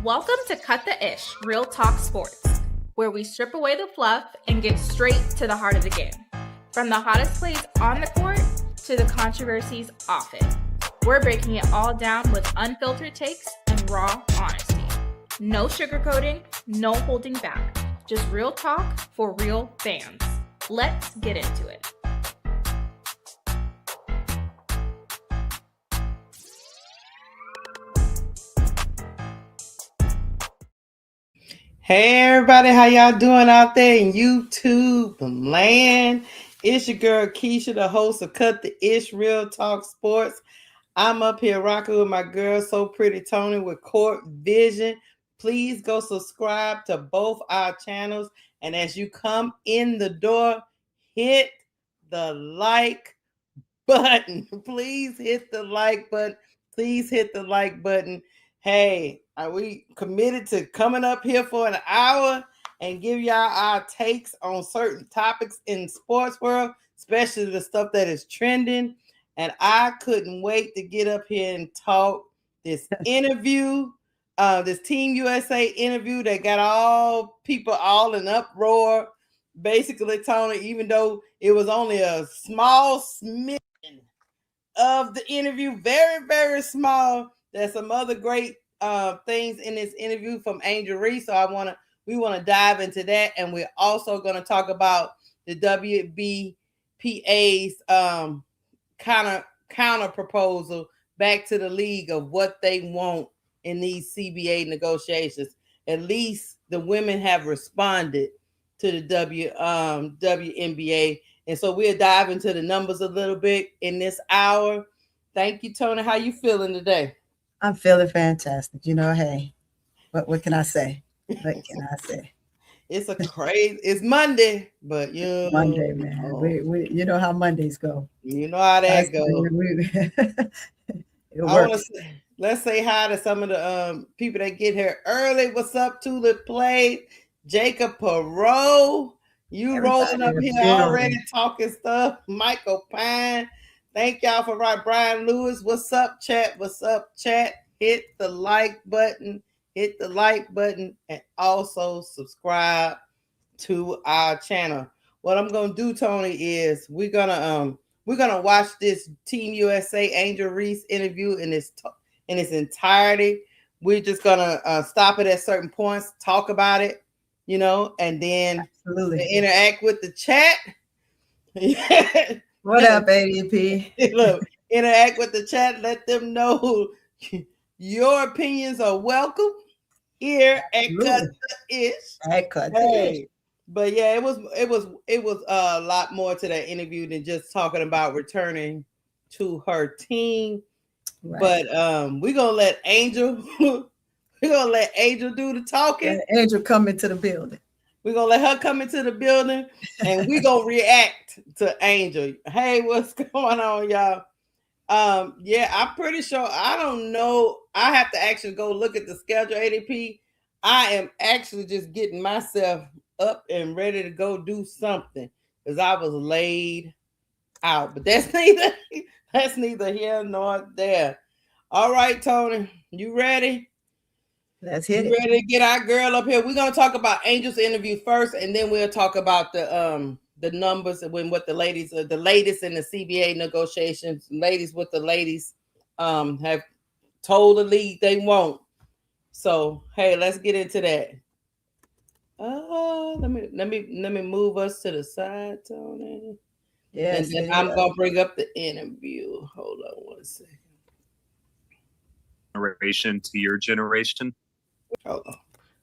Welcome to Cut the Ish, Real Talk Sports, where we strip away the fluff and get straight to the heart of the game. From the hottest plays on the court to the controversies off it. We're breaking it all down with unfiltered takes and raw honesty. No sugarcoating, no holding back. Just real talk for real fans. Let's get into it. Hey everybody, how y'all doing out there in YouTube land? It's your girl Keisha, the host of Cut the Ish Real Talk Sports. I'm up here rocking with my girl, So Pretty Tony with Court Vision. Please go subscribe to both our channels. And as you come in the door, hit the like button. Please hit the like button. Please hit the like button. Hey, are we committed to coming up here for an hour and give y'all our takes on certain topics in sports world, especially the stuff that is trending? And I couldn't wait to get up here and talk this interview, this Team USA interview that got all people all in uproar. Basically, Tony, even though it was only a small smidgen of the interview, very, very small. There's some other great things in this interview from Angel Reese. So we want to dive into that. And we're also going to talk about the WNBPA's counter proposal back to the league of what they want in these CBA negotiations. At least the women have responded to the WNBA. And so we'll dive into the numbers a little bit in this hour. Thank you, Tony. How you feeling today? I'm feeling fantastic. You know, hey, what can I say? What can I say? It's Monday, but Monday, man. We you know how Mondays go. You know how that goes. Let's say hi to some of the people that get here early. What's up, Tulip Play? Jacob Perot. You rolling up here already talking stuff. Michael Pine. Thank y'all for right. Brian Lewis. What's up, chat? What's up, chat? Hit the like button. Hit the like button and also subscribe to our channel. What I'm gonna do, Tony, is we're gonna watch this Team USA Angel Reese interview in its entirety. We're just gonna stop it at certain points, talk about it, you know, and then interact with the chat. What up, ADP? Look, interact with the chat. Let them know your opinions are welcome here at Cut the Ish. At Cut the Ish. But yeah, it was a lot more to that interview than just talking about returning to her team. Right. But we're gonna let Angel do the talking. Let Angel come into the building. We're going to let her come into the building and we're going to react to Angel. Hey, what's going on, y'all? Yeah, I'm pretty sure. I don't know. I have to actually go look at the schedule, ADP. I am actually just getting myself up and ready to go do something because I was laid out. But that's neither here nor there. All right, Tony, you ready? Let's hit it. Ready to get our girl up here. We're gonna talk about Angel's interview first, and then we'll talk about the numbers and what the latest in the CBA negotiations. Ladies with the ladies have told the league they want. So hey, let's get into that. Let me move us to the side, Tony. Yes, and then I'm gonna bring up the interview. Hold on one second. Generation to your generation. Hold on.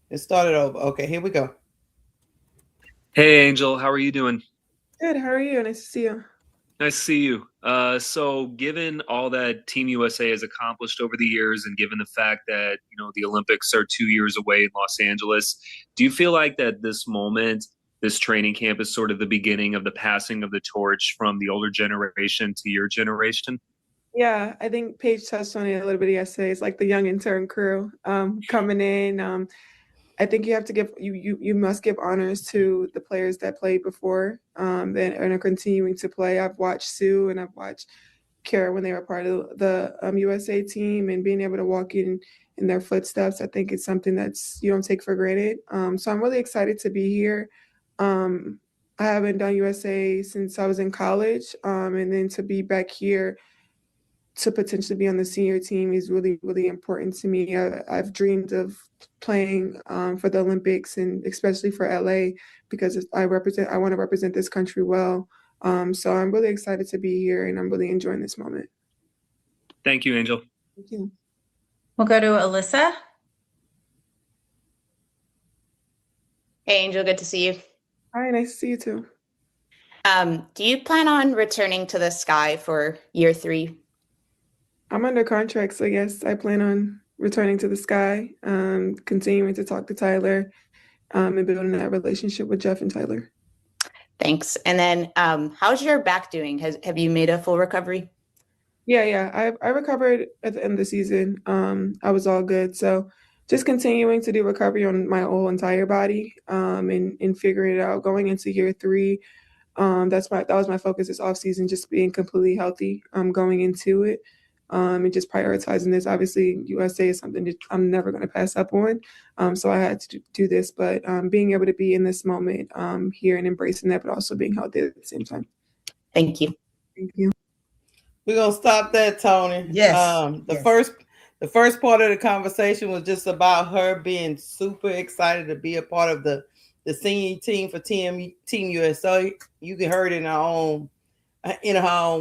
It started over. Okay, here we go. Hey, Angel. How are you doing? Good. How are you? Nice to see you. Nice to see you. So given all that Team USA has accomplished over the years and given the fact that, you know, the Olympics are 2 years away in Los Angeles, do you feel like that this moment, this training camp is sort of the beginning of the passing of the torch from the older generation to your generation? Yeah, I think Paige touched on it a little bit yesterday. It's like the young intern crew coming in. I think you have to you must give honors to the players that played before that are continuing to play. I've watched Sue and I've watched Kara when they were part of the USA team, and being able to walk in in their footsteps. I think it's something that's you don't take for granted. So I'm really excited to be here. I haven't done USA since I was in college, and then to be back here to potentially be on the senior team is really, really important to me. I've dreamed of playing for the Olympics and especially for LA because I want to represent this country well. So I'm really excited to be here and I'm really enjoying this moment. Thank you, Angel. Thank you. We'll go to Alyssa. Hey, Angel, good to see you. Hi, nice to see you too. Do you plan on returning to the Sky for year 3? I'm under contract, so yes, I plan on returning to the Sky, continuing to talk to Tyler, and building that relationship with Jeff and Tyler. Thanks. And then how's your back doing? Have you made a full recovery? Yeah. I recovered at the end of the season. I was all good. So just continuing to do recovery on my whole entire body, and figuring it out going into year 3. That was my focus this offseason, just being completely healthy, going into it, and just prioritizing this. Obviously, USA is something that I'm never going to pass up on. So I had to do this, but being able to be in this moment here and embracing that, but also being healthy at the same time. Thank you. Thank you. We're gonna stop that, Tony. Yes. The first part of the conversation was just about her being super excited to be a part of the senior team for Team USA. You can hear it in her own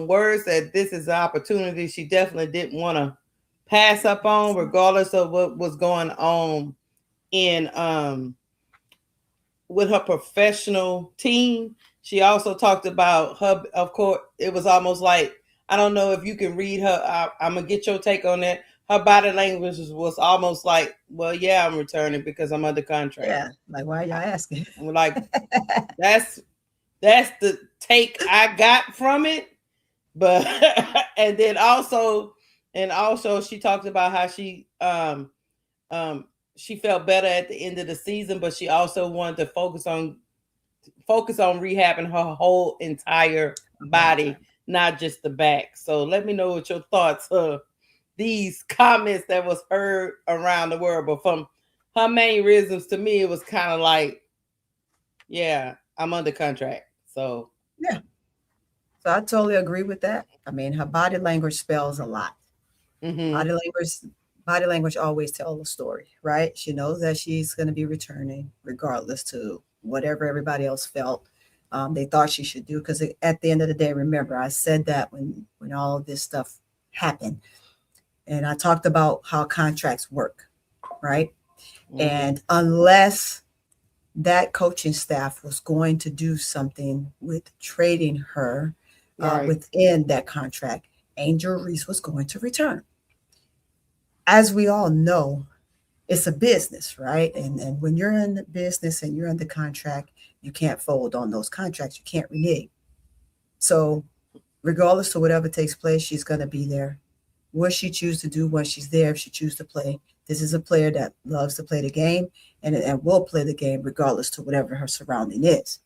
words that this is an opportunity she definitely didn't want to pass up on, regardless of what was going on in with her professional team. She also talked about her, of course, it was almost like, I don't know if you can read her. I'm going to get your take on that. Her body language was almost like, well, yeah, I'm returning because I'm under contract. Yeah, like, why are y'all asking? I'm like, that's the take I got from it. But and then also she talked about how she felt better at the end of the season, but she also wanted to focus on rehabbing her whole entire body, not just the back. So let me know what your thoughts are. These comments that was heard around the world, but from her main reasons, to me, it was kind of like, yeah, I'm under contract. So yeah. So I totally agree with that. I mean, her body language spells a lot. mm-hmm. Body language always tells a story, right? She knows that she's going to be returning regardless to whatever everybody else felt they thought she should do. Because at the end of the day, remember, I said that when all of this stuff happened. And I talked about how contracts work, right? Mm-hmm. And unless that coaching staff was going to do something with trading her within that contract, Angel Reese was going to return. As we all know, it's a business, right? And when you're in the business and you're under contract, you can't fold on those contracts. You can't renege. So regardless of whatever takes place, she's going to be there. What she chooses to do once she's there, if she chooses to play, this is a player that loves to play the game and will play the game regardless to whatever her surrounding is.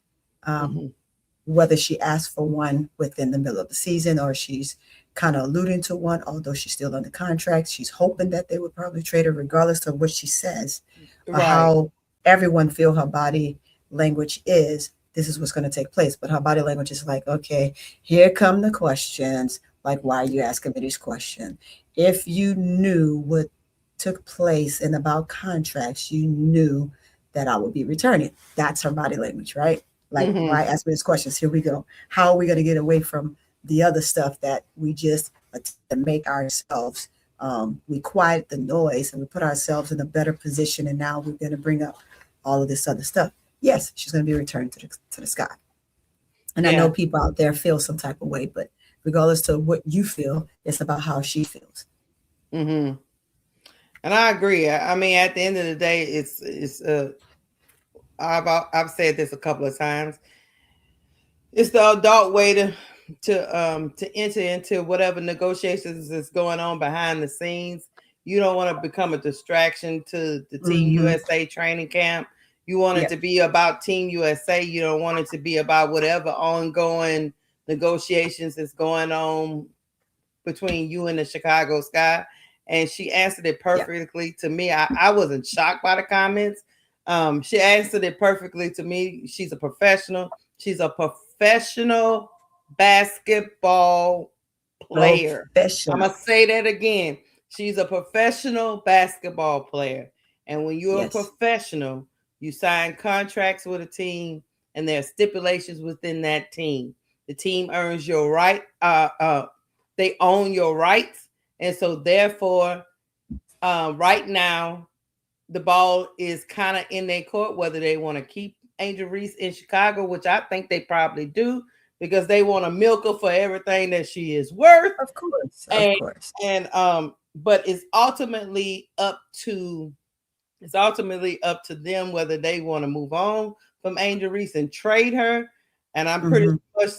Whether she asks for one within the middle of the season or she's kind of alluding to one, although she's still under contract, she's hoping that they would probably trade her regardless of what she says or how everyone feel her body language is. This is what's going to take place. But her body language is like, okay, here come the questions. Like, why are you asking me these questions? If you knew what took place in about contracts, you knew that I would be returning. That's her body language, right? Like, why ask me these questions? Here we go. How are we going to get away from the other stuff that we just make ourselves? We quiet the noise and we put ourselves in a better position. And now we're going to bring up all of this other stuff. Yes, she's going to be returned to the Sky. And I know people out there feel some type of way, but regardless to what you feel, it's about how she feels. And I agree. I mean, at the end of the day, it's I've said this a couple of times. It's the adult way to enter into whatever negotiations is going on behind the scenes. You don't want to become a distraction to the Team USA training camp. You want it to be about Team USA. You don't want it to be about whatever ongoing negotiations is going on between you and the Chicago Sky. and she answered it perfectly to me. I wasn't shocked by the comments. She answered it perfectly to me. She's a professional. She's a professional basketball player. I'm gonna say that again. She's a professional basketball player. And when you're a professional, you sign contracts with a team, and there are stipulations within that team. The team earns your right. They own your rights, and so therefore, right now, the ball is kind of in their court whether they want to keep Angel Reese in Chicago, which I think they probably do, because they want to milk her for everything that she is worth. Of course. But it's ultimately up to them whether they want to move on from Angel Reese and trade her. And I'm pretty much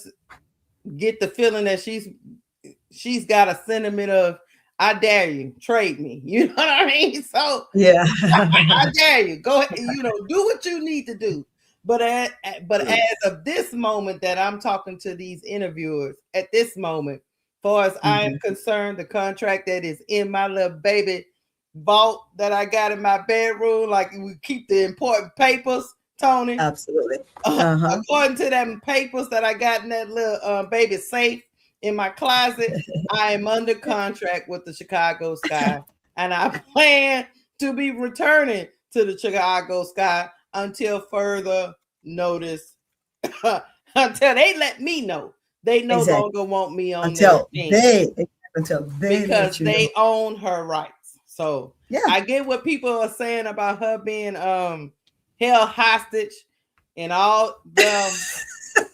get the feeling that she's got a sentiment of, I dare you, trade me. You know what I mean? So yeah, I dare you. Go ahead, do what you need to do. But as of this moment that I'm talking to these interviewers, at this moment, far as I am concerned, the contract that is in my little baby vault that I got in my bedroom, like we keep the important papers, Tony. Absolutely. According to them papers that I got in that little baby safe in my closet, I am under contract with the Chicago Sky, and I plan to be returning to the Chicago Sky until further notice, until they let me know they no longer want me on their team. Because they own her rights. So I get what people are saying about her being held hostage and all the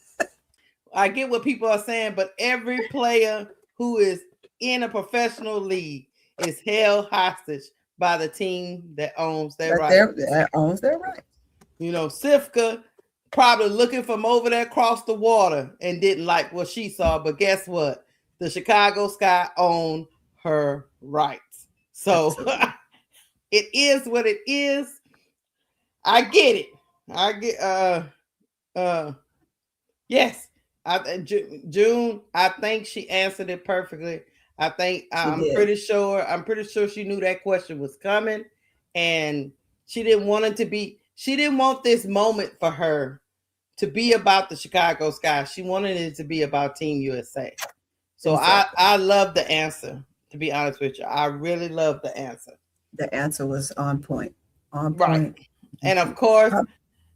I get what people are saying, but every player who is in a professional league is held hostage by the team that owns their rights. That owns their rights. Sifka probably looking from over there across the water and didn't like what she saw, but guess what? The Chicago Sky own her rights. So it is what it is. I get it. Yes. June, I think she answered it perfectly. I'm pretty sure she knew that question was coming, and she didn't want this moment for her to be about the Chicago Sky. She wanted it to be about Team USA. So I love the answer, to be honest with you. I really love the answer. The answer was on point. Right. And of course,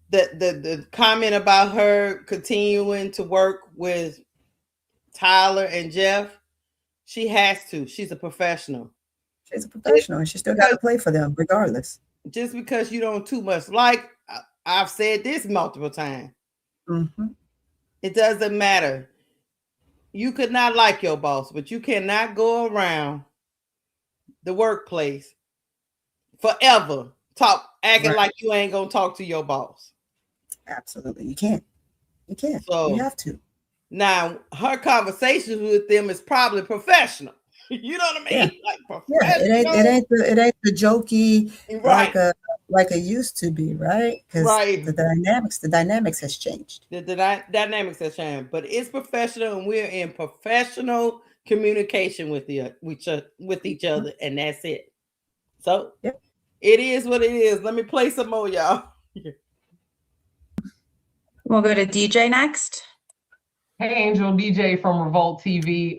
the comment about her continuing to work with Tyler and Jeff, she has to. She's a professional. She's a professional, and she still got to play for them regardless. Just because you don't too much like, I've said this multiple times. It doesn't matter. You could not like your boss, but you cannot go around the workplace forever acting like you ain't gonna talk to your boss. Absolutely. You can't. So you have to. Now, her conversations with them is probably professional. You know what I mean? Yeah. Like professional. It ain't the jokey like it used to be, right? Because the dynamics has changed. The dynamics has changed, but it's professional, and we're in professional communication with each other, and that's it. So it is what it is. Let me play some more, y'all. We'll go to DJ next. Hey, Angel, DJ from Revolt TV.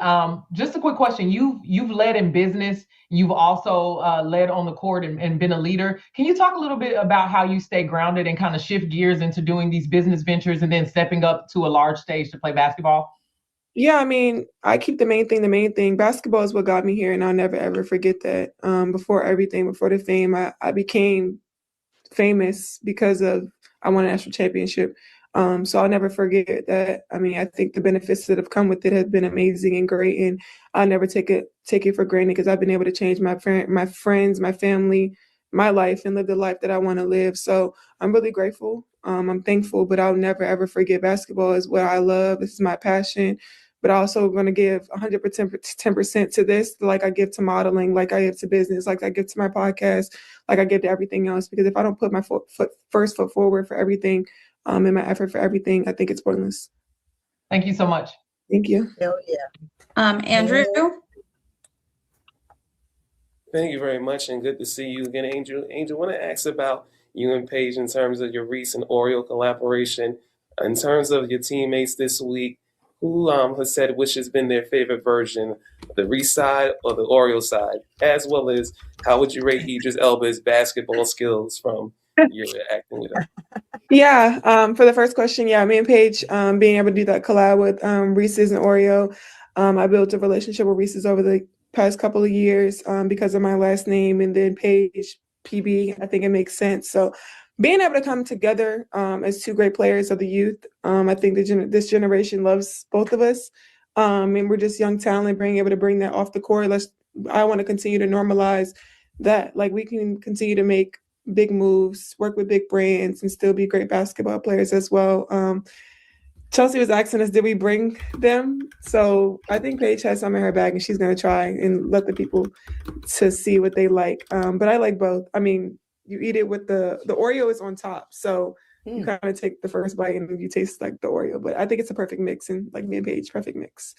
Just a quick question. You've led in business. You've also led on the court and been a leader. Can you talk a little bit about how you stay grounded and kind of shift gears into doing these business ventures and then stepping up to a large stage to play basketball? Yeah, I mean, I keep the main thing. Basketball is what got me here, and I'll never, ever forget that. Before the fame, I became famous because I won a national championship. So I'll never forget that. I mean, I think the benefits that have come with it have been amazing and great, and I'll never take it for granted, because I've been able to change my friends, my family, my life, and live the life that I want to live. So I'm really grateful. I'm thankful, but I'll never, ever forget basketball is what I love. This is my passion. But I also want to give 110% to this, like I give to modeling, like I give to business, like I give to my podcast, like I give to everything else. Because if I don't put my first foot forward for everything, and my effort for everything, I think it's pointless. Thank you so much. Thank you. Hell yeah. Andrew? Thank you very much, and good to see you again, Angel. Angel, I want to ask about you and Paige in terms of your recent Oreo collaboration. In terms of your teammates this week, who has said which has been their favorite version, the Reese side or the Oreo side, as well as how would you rate Idris Elba's basketball skills from your acting with him? Yeah, for the first question, yeah, me and Paige being able to do that collab with Reese's and Oreo. I built a relationship with Reese's over the past couple of years because of my last name, and then Paige PB. I think it makes sense. So being able to come together as two great players of the youth, I think this generation loves both of us, and we're just young talent. Being able to bring that off the court, I want to continue to normalize that. Like we can continue to make big moves, work with big brands, and still be great basketball players as well. Chelsea was asking us, did we bring them? So I think Paige has some in her bag, and she's going to try and let the people to see what they like. But I like both. I mean, you eat it with the Oreo is on top, so you kind of take the first bite and you taste like the Oreo. But I think it's a perfect mix, and like me and Paige, perfect mix.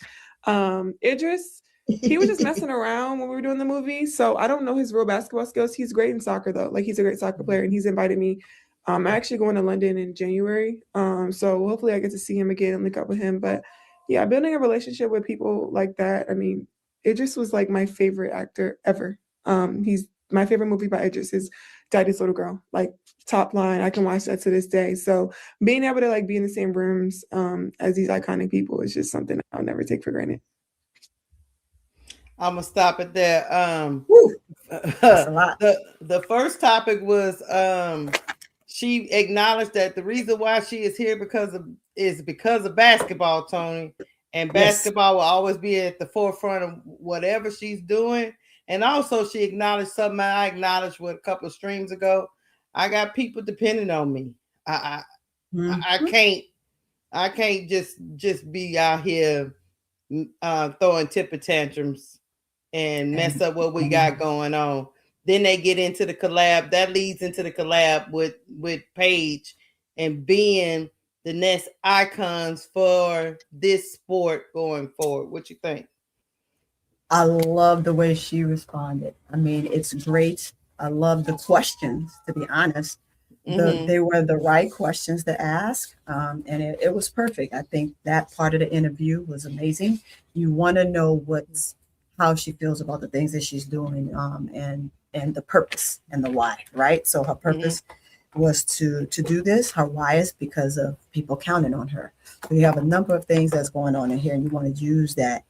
Idris, he was just messing around when we were doing the movie, so I don't know his real basketball skills. He's great in soccer though. Like he's a great soccer player, and he's invited me. I'm actually going to London in January, so hopefully I get to see him again and link up with him. But yeah, building a relationship with people like that. I mean, Idris was like my favorite actor ever. He's my favorite movie by Idris is Daddy's Little Girl. Like top line, I can watch that to this day. So being able to like be in the same rooms as these iconic people is just something I'll never take for granted. I'm gonna stop it there. That's a lot. The first topic was she acknowledged that the reason why she is here is because of basketball, Tony. And basketball will always be at the forefront of whatever she's doing. And also she acknowledged something I acknowledged a couple of streams ago. I got people depending on me. I can't just be out here throwing temper tantrums and mess up what we got going on. Then they get into the collab. That leads into the collab with Paige and being the next icons for this sport going forward. What you think? I love the way she responded. I mean, it's great. I love the questions, to be honest. They were the right questions to ask, and it was perfect. I think that part of the interview was amazing. You want to know how she feels about the things that she's doing, and the purpose and the why, right? So her purpose was to do this. Her why is because of people counting on her. So you have a number of things that's going on in here, and you want to use that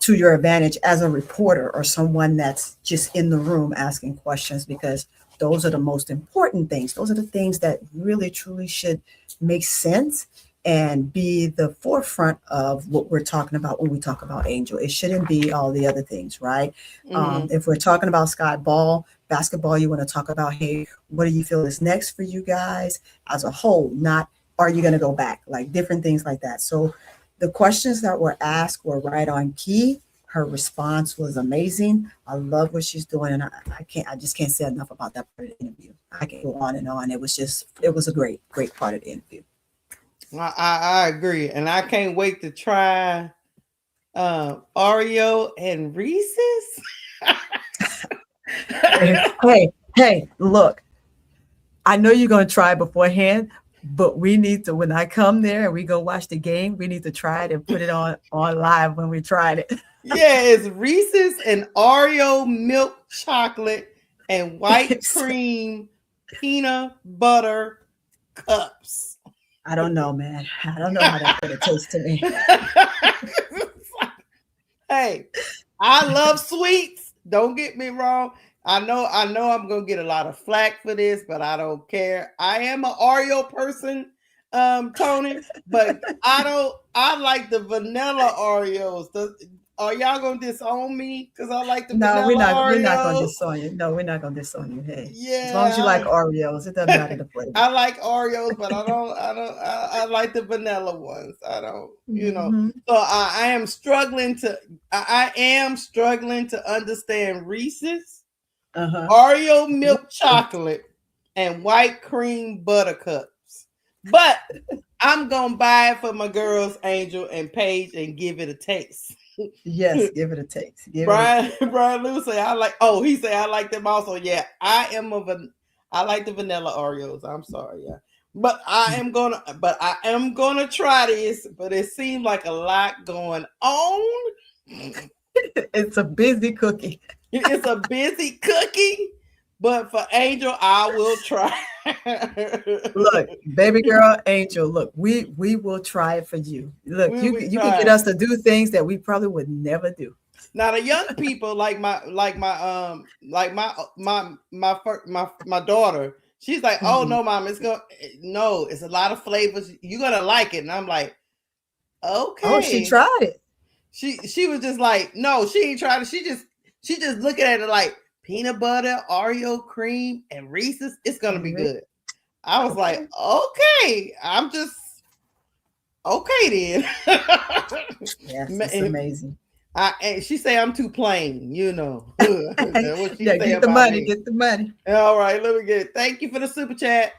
to your advantage as a reporter or someone that's just in the room asking questions, because those are the most important things. Those are the things that really, truly should make sense and be the forefront of what we're talking about when we talk about Angel. It shouldn't be all the other things, right? If we're talking about Sky Ball, basketball, you want to talk about, hey, what do you feel is next for you guys as a whole? Not, are you going to go back? Like different things like that. So the questions that were asked were right on key. Her response was amazing. I love what she's doing, and I just can't say enough about that part of the interview. I can go on and on. It was a great part of the interview. I agree, and I can't wait to try Oreo and Reese's. hey, look, I know you're going to try beforehand, but we need to, when I come there and we go watch the game, we need to try it and put it on live when we tried it. Yeah, it's Reese's and Oreo milk chocolate and white cream peanut butter cups. I don't know, man. I don't know how that's going to taste to me. Hey, I love sweets. Don't get me wrong. I know I'm going to get a lot of flack for this, but I don't care. I am an Oreo person, Tony, but I like the vanilla Oreos. Are y'all gonna disown me because I like the vanilla Oreos? We're not gonna disown you. No, we're not gonna disown you. Hey, yeah, as long as you like Oreos, it doesn't matter the flavor. I like Oreos, but I like the vanilla ones. I don't, So I am struggling to understand Reese's, Oreo milk chocolate, and white cream buttercups. But I'm gonna buy it for my girls, Angel and Paige, and give it a taste. Yes, give it a taste. Brian Lou say I like. Oh, he say I like them also. Yeah, I like the vanilla Oreos. I'm sorry, yeah, but I am gonna try this. But it seems like a lot going on. It's a busy cookie. It's a busy cookie, but for Angel, I will try. Look, baby girl, Angel, look, we will try it for you. Look, you can get us to do things that we probably would never do. Now the young people like my daughter, she's like, oh no, mom, it's a lot of flavors. You're gonna like it. And I'm like, okay. Oh, she tried it. She was just like, no, she ain't tried it. She just looking at it like peanut butter, Oreo cream, and Reese's. It's gonna be good. I was like, okay, I'm just okay then. Yes, it's amazing. And she say I'm too plain, you know. What she get the money, me. Get the money. All right, let me get it. Thank you for the super chat.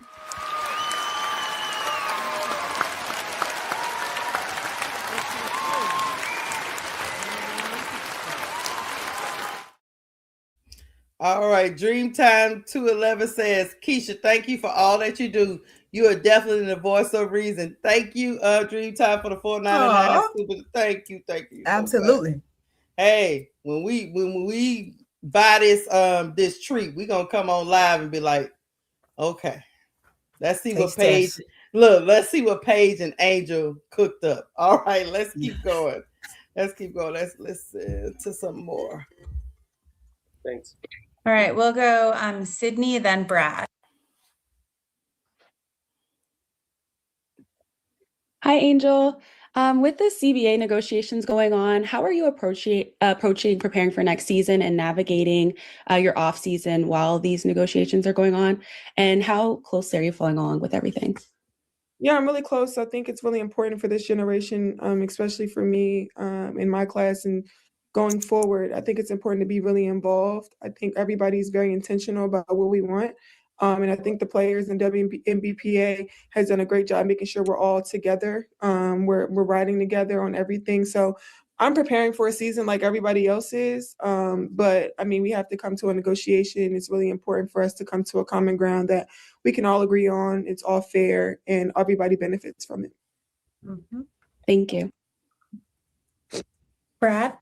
All right, Dreamtime 211 says, Keisha, thank you for all that you do. You are definitely the voice of reason. Thank you, Dreamtime, for the $4.99. Thank you. Absolutely. So hey, when we buy this treat, we're gonna come on live and be like, okay, let's see what Paige. Look, let's see what Paige and Angel cooked up. All right, let's keep going. Let's to some more. Thanks. All right, we'll go Sydney, then Brad. Hi, Angel. With the CBA negotiations going on, how are you approaching preparing for next season and navigating your off season while these negotiations are going on? And how closely are you following along with everything? Yeah, I'm really close. I think it's really important for this generation, especially for me in my class and going forward. I think it's important to be really involved. I think everybody's very intentional about what we want. And I think the players in WNBPA has done a great job making sure we're all together. We're riding together on everything. So I'm preparing for a season like everybody else is. But I mean, we have to come to a negotiation. It's really important for us to come to a common ground that we can all agree on. It's all fair and everybody benefits from it. Mm-hmm. Thank you. Brad?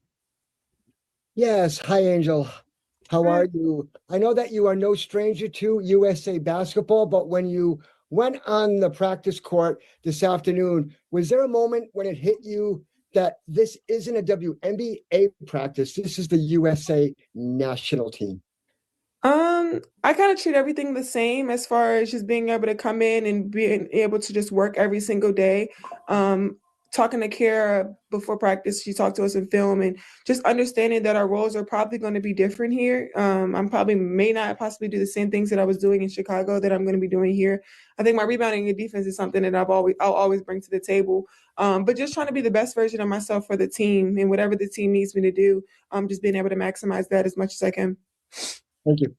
Yes. Hi, Angel. How are you? I know that you are no stranger to USA basketball, but when you went on the practice court this afternoon, was there a moment when it hit you that this isn't a WNBA practice? This is the USA national team. I kind of treat everything the same as far as just being able to come in and being able to just work every single day. Talking to Kara before practice, she talked to us in film and just understanding that our roles are probably going to be different here. I'm probably may not possibly do the same things that I was doing in Chicago that I'm going to be doing here. I think my rebounding and defense is something that I'll always bring to the table. But just trying to be the best version of myself for the team and whatever the team needs me to do, just being able to maximize that as much as I can. Thank you.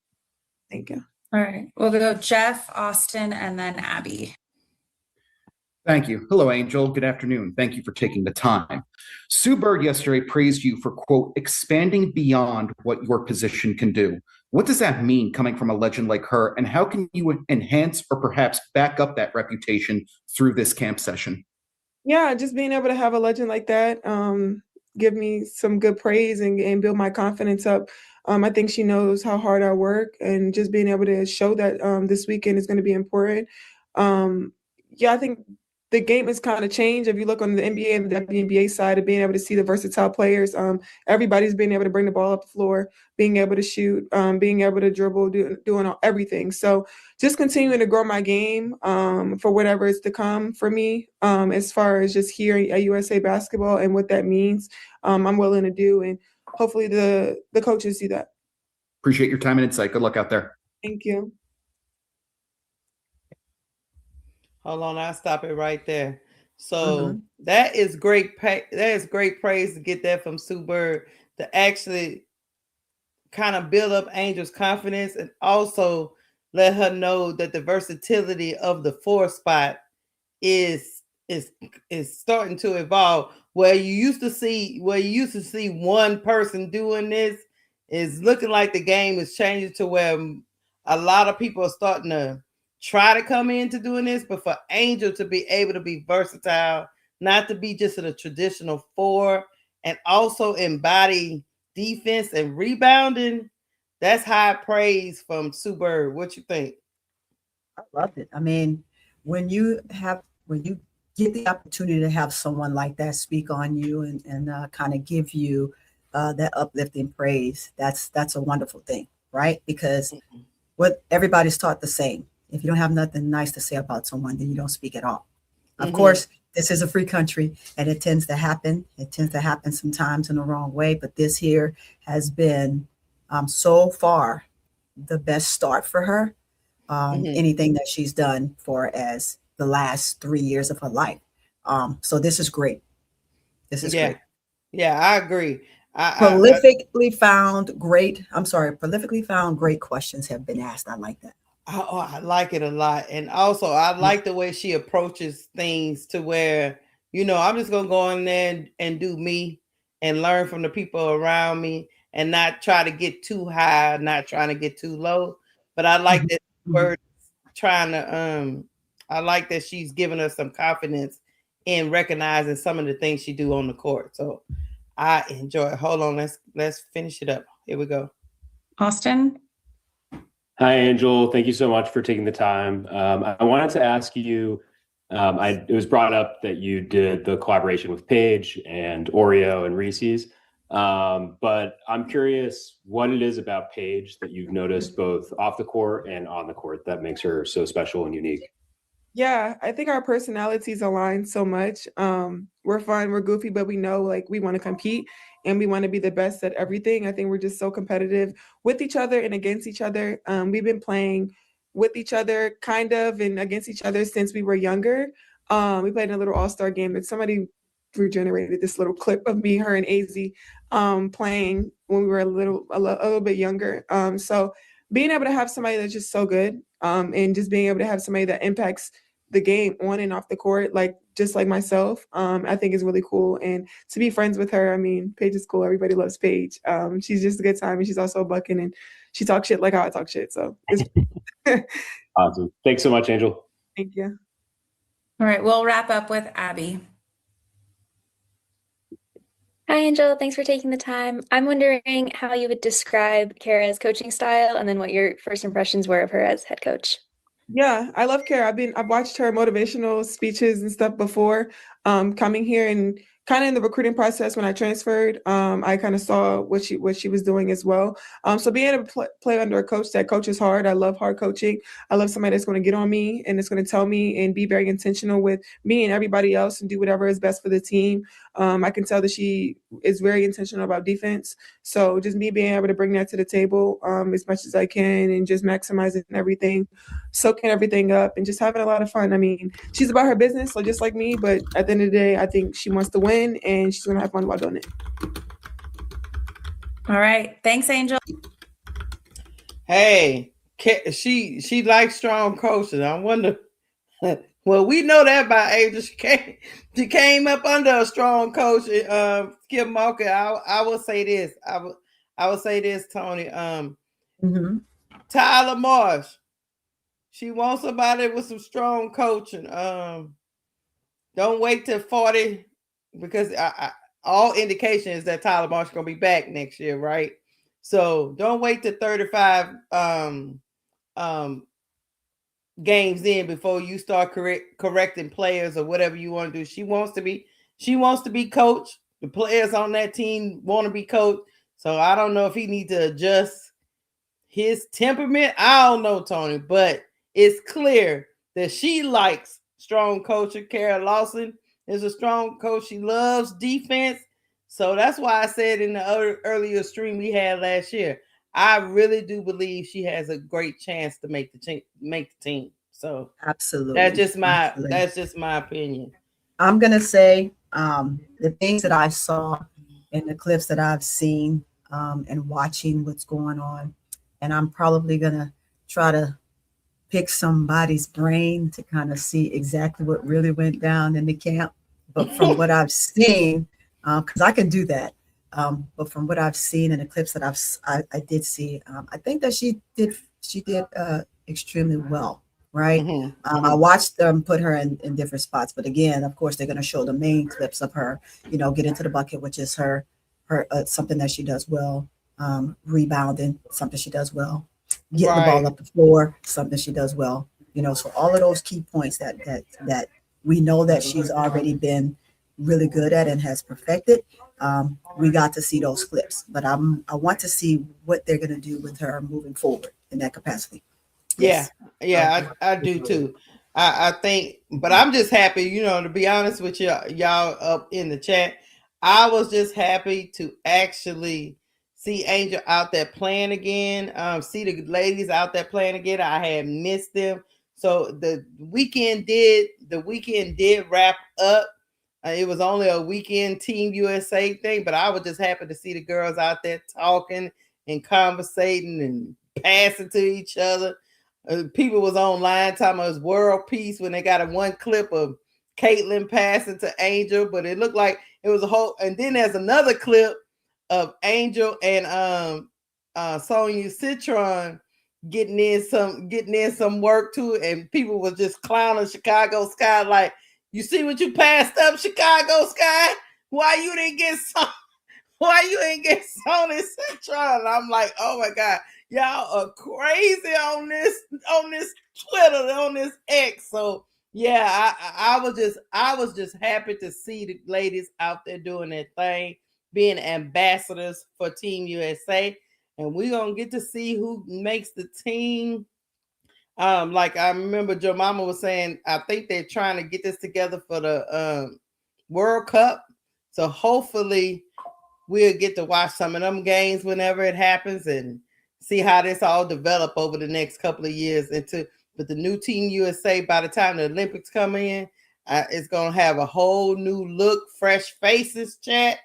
Thank you. All right, we'll go Jeff, Austin, and then Abby. Thank you. Hello, Angel. Good afternoon. Thank you for taking the time. Sue Bird yesterday praised you for, quote, expanding beyond what your position can do. What does that mean coming from a legend like her, and how can you enhance or perhaps back up that reputation through this camp session? Yeah, just being able to have a legend like that give me some good praise and build my confidence up. I think she knows how hard I work, and just being able to show that this weekend is going to be important. Yeah, I think the game has kind of changed. If you look on the NBA and the WNBA side of being able to see the versatile players, everybody's being able to bring the ball up the floor, being able to shoot, being able to dribble, doing everything. So just continuing to grow my game for whatever is to come for me as far as just here at USA Basketball and what that means, I'm willing to do. And hopefully the coaches see that. Appreciate your time and insight. Good luck out there. Thank you. Hold on, I'll stop it right there. So that is great. That is great praise to get that from Sue Bird to actually kind of build up Angel's confidence and also let her know that the versatility of the 4 spot is is starting to evolve. Where you used to see one person doing this, is looking like the game is changing to where a lot of people are starting to try to come into doing this. But for Angel to be able to be versatile, not to be just a traditional four, and also embody defense and rebounding, that's high praise from Sue Bird. What you think? I love it. I mean, when you get the opportunity to have someone like that speak on you and kind of give you that uplifting praise, that's a wonderful thing, right? Because what everybody's taught the same. If you don't have nothing nice to say about someone, then you don't speak at all. Of course, this is a free country, and it tends to happen. It tends to happen sometimes in the wrong way, but this here has been so far the best start for her. Anything that she's done for as the last 3 years of her life. So this is great. This is great. Yeah, I agree. Prolifically found great questions have been asked. I like that. I like it a lot. And also I like the way she approaches things, to where, I'm just gonna go in there and do me and learn from the people around me, and not try to get too high, not trying to get too low. But I like that word trying to I like that she's giving us some confidence in recognizing some of the things she do on the court. So I enjoy it. Hold on, let's finish it up. Here we go. Austin? Hi, Angel. Thank you so much for taking the time. I wanted to ask you, it was brought up that you did the collaboration with Paige and Oreo and Reese's, but I'm curious what it is about Paige that you've noticed both off the court and on the court that makes her so special and unique. Yeah, I think our personalities align so much. We're fun, we're goofy, but we know like we want to compete and we want to be the best at everything. I think we're just so competitive with each other and against each other. We've been playing with each other kind of and against each other since we were younger. We played in a little all-star game, and somebody regenerated this little clip of me, her, and AZ playing when we were a little bit younger. So being able to have somebody that's just so good, and just being able to have somebody that impacts the game on and off the court, like just like myself, I think is really cool. And to be friends with her, I mean, Paige is cool. Everybody loves Paige. She's just a good time, and she's also a bucking, and she talks shit like how I talk shit. So it's Awesome. Thanks so much, Angel. Thank you. All right, we'll wrap up with Abby. Hi, Angel. Thanks for taking the time. I'm wondering how you would describe Kara's coaching style, and then what your first impressions were of her as head coach. Yeah, I love Kara. I've watched her motivational speeches and stuff before, coming here, and kind of in the recruiting process when I transferred, I kind of saw what she was doing as well. So being able to play under a coach that coaches hard, I love hard coaching. I love somebody that's going to get on me and it's going to tell me and be very intentional with me and everybody else and do whatever is best for the team. I can tell that she is very intentional about defense. So just me being able to bring that to the table as much as I can, and just maximizing everything, soaking everything up, and just having a lot of fun. I mean, she's about her business, so just like me, but at the end of the day, I think she wants to win, and she's going to have fun while doing it. All right. Thanks, Angel. Hey, she likes strong coaches. I wonder. Well, we know that by Angel. She came up under a strong coach, Skip Malka. I will say this. I will say this, Tony. Tyler Marsh. She wants somebody with some strong coaching. Don't wait till 40, because all indication is that Tyler Marsh is going to be back next year, right? So don't wait till 35 games in before you start correcting players or whatever you want to do. She wants to be coached. The players on that team want to be coached. So I don't know if he needs to adjust his temperament. I don't know, Tony, but it's clear that she likes strong coaching. Kara Lawson is a strong coach. She loves defense. So that's why I said in the earlier stream we had last year, I really do believe she has a great chance to make the team. So absolutely, that's just my opinion. I'm gonna say the things that I saw in the clips that I've seen and watching what's going on, and I'm probably gonna try to pick somebody's brain to kind of see exactly what really went down in the camp. But from what I've seen, because I can do that, but from what I've seen in the clips that I did see, I think that she did extremely well. Right. I watched them put her in different spots, but again, of course, they're going to show the main clips of her, get into the bucket, which is her something that she does well. Rebounding, something she does well. Getting the ball up the floor, something she does well. So all of those key points that we know that she's already been really good at and has perfected. We got to see those clips, but I want to see what they're going to do with her moving forward in that capacity. Yes. Yeah, I do too. I think, but I'm just happy, to be honest with y'all up in the chat. I was just happy to actually see Angel out there playing again. See the ladies out there playing again. I had missed them. So the weekend did wrap up. It was only a weekend Team USA thing, but I was just happy to see the girls out there talking and conversating and passing to each other. People was online talking about world peace when they got a one clip of Caitlin passing to Angel, but it looked like it was a whole. And then there's another clip of Angel and Sonya Citron getting in some work too, and people was just clowning Chicago Sky like, you see what you passed up, Chicago Sky? Why you didn't get Sonya Citron? I'm like, oh my God. Y'all are crazy on this Twitter, on this X. So yeah, I was just happy to see the ladies out there doing their thing, being ambassadors for Team USA, and we're gonna get to see who makes the team. Like I remember Joe Mama was saying, I think they're trying to get this together for the World Cup. So hopefully we'll get to watch some of them games whenever it happens and see how this all develop over the next couple of years. But the new Team USA, by the time the Olympics come in, it's going to have a whole new look, fresh faces, chat.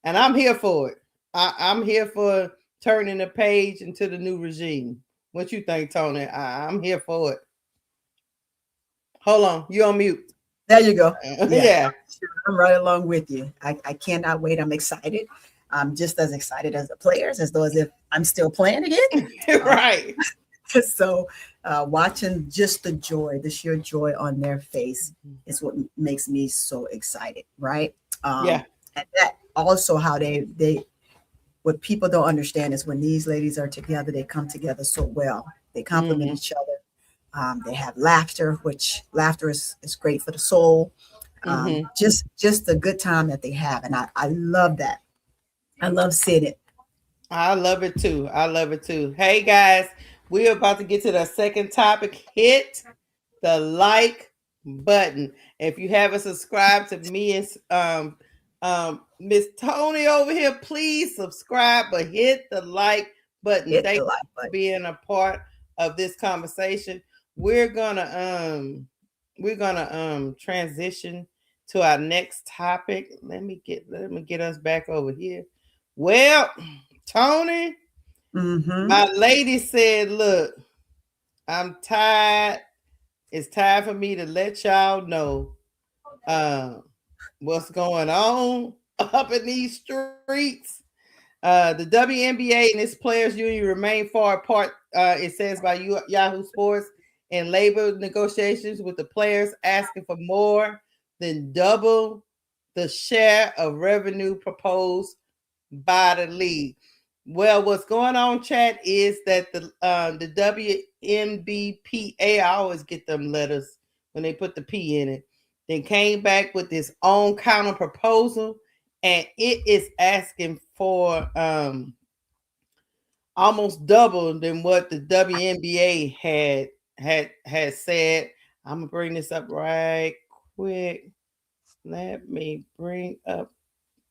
And I'm here for it. I'm here for turning the page into the new regime. What you think, Tony? I'm here for it. Hold on. You on mute. There you go. Yeah. I'm right along with you. I cannot wait. I'm excited. I'm just as excited as the players, as though as if I'm still playing again. Right. So watching just the sheer joy on their face is what makes me so excited, right? And that also how they what people don't understand is when these ladies are together, they come together so well. They complement each other. They have laughter, which laughter is great for the soul. Just a good time that they have. And I love that. I love seeing it. I love it too. Hey guys, we're about to get to the second topic. Hit the like button. If you haven't subscribed to me and Miss Tony over here, please subscribe, but hit the like button. Thank you for being a part of this conversation. We're gonna transition to our next topic. Let me get us back over here. Well, Tony, my lady said, look, I'm tired. It's time for me to let y'all know what's going on up in these streets. The WNBA and its players union remain far apart, it says by Yahoo Sports, in labor negotiations, with the players asking for more than double the share of revenue proposed by the league. Well, what's going on, chat, is that the WNBPA, I always get them letters when they put the P in it, then came back with this own counter proposal, and it is asking for almost double than what the WNBA had said. I'm gonna bring this up right quick. Let me bring up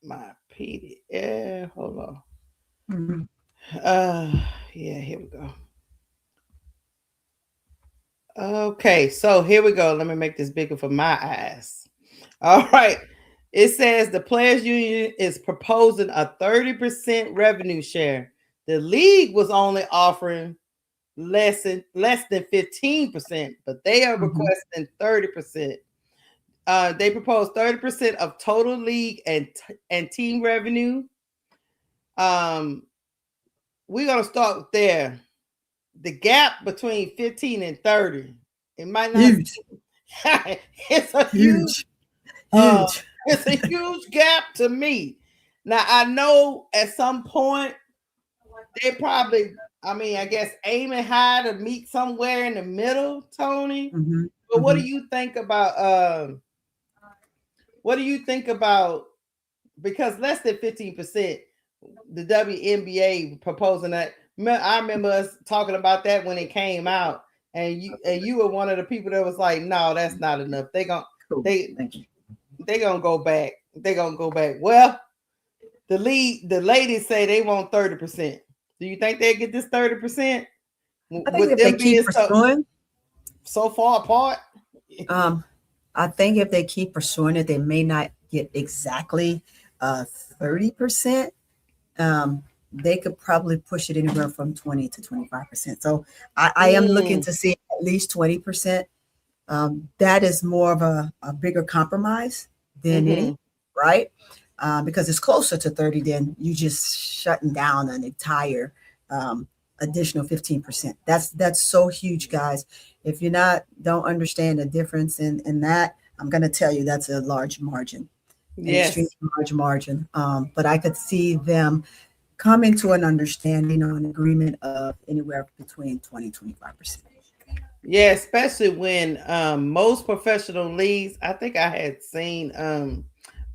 my PDF. Hold on. Yeah, here we go. Okay, so here we go. Let me make this bigger for my eyes. All right. It says the players union is proposing a 30% revenue share. The league was only offering less than 15%, but they are requesting 30%. They propose 30% of total league and team revenue. We're gonna start there. The gap between 15 and 30, it might not. Huge. It's a huge. It's a huge gap to me. Now I know at some point they probably, I mean, I guess aiming high to meet somewhere in the middle, Tony. But what do you think about? What do you think about? Because less than 15%, the WNBA proposing that. I remember us talking about that when it came out, and you were one of the people that was like, "No, that's not enough. They're gonna go back. They're gonna go back." Well, the ladies say they want 30%. Do you think they get this 30%? I think if they keep pursuing, so far apart. I think if they keep pursuing it, they may not get exactly 30%. They could probably push it anywhere from 20 to 25%. So I am looking to see at least 20%. That is more of a bigger compromise than any, right? Because it's closer to 30 than you just shutting down an entire additional 15%. That's so huge, guys. If you don't understand the difference in that, I'm going to tell you that's a large margin. Yes, an extremely large margin. But I could see them coming to an understanding or an agreement of anywhere between 20 and 25%. Yeah, especially when most professional leagues, I think I had seen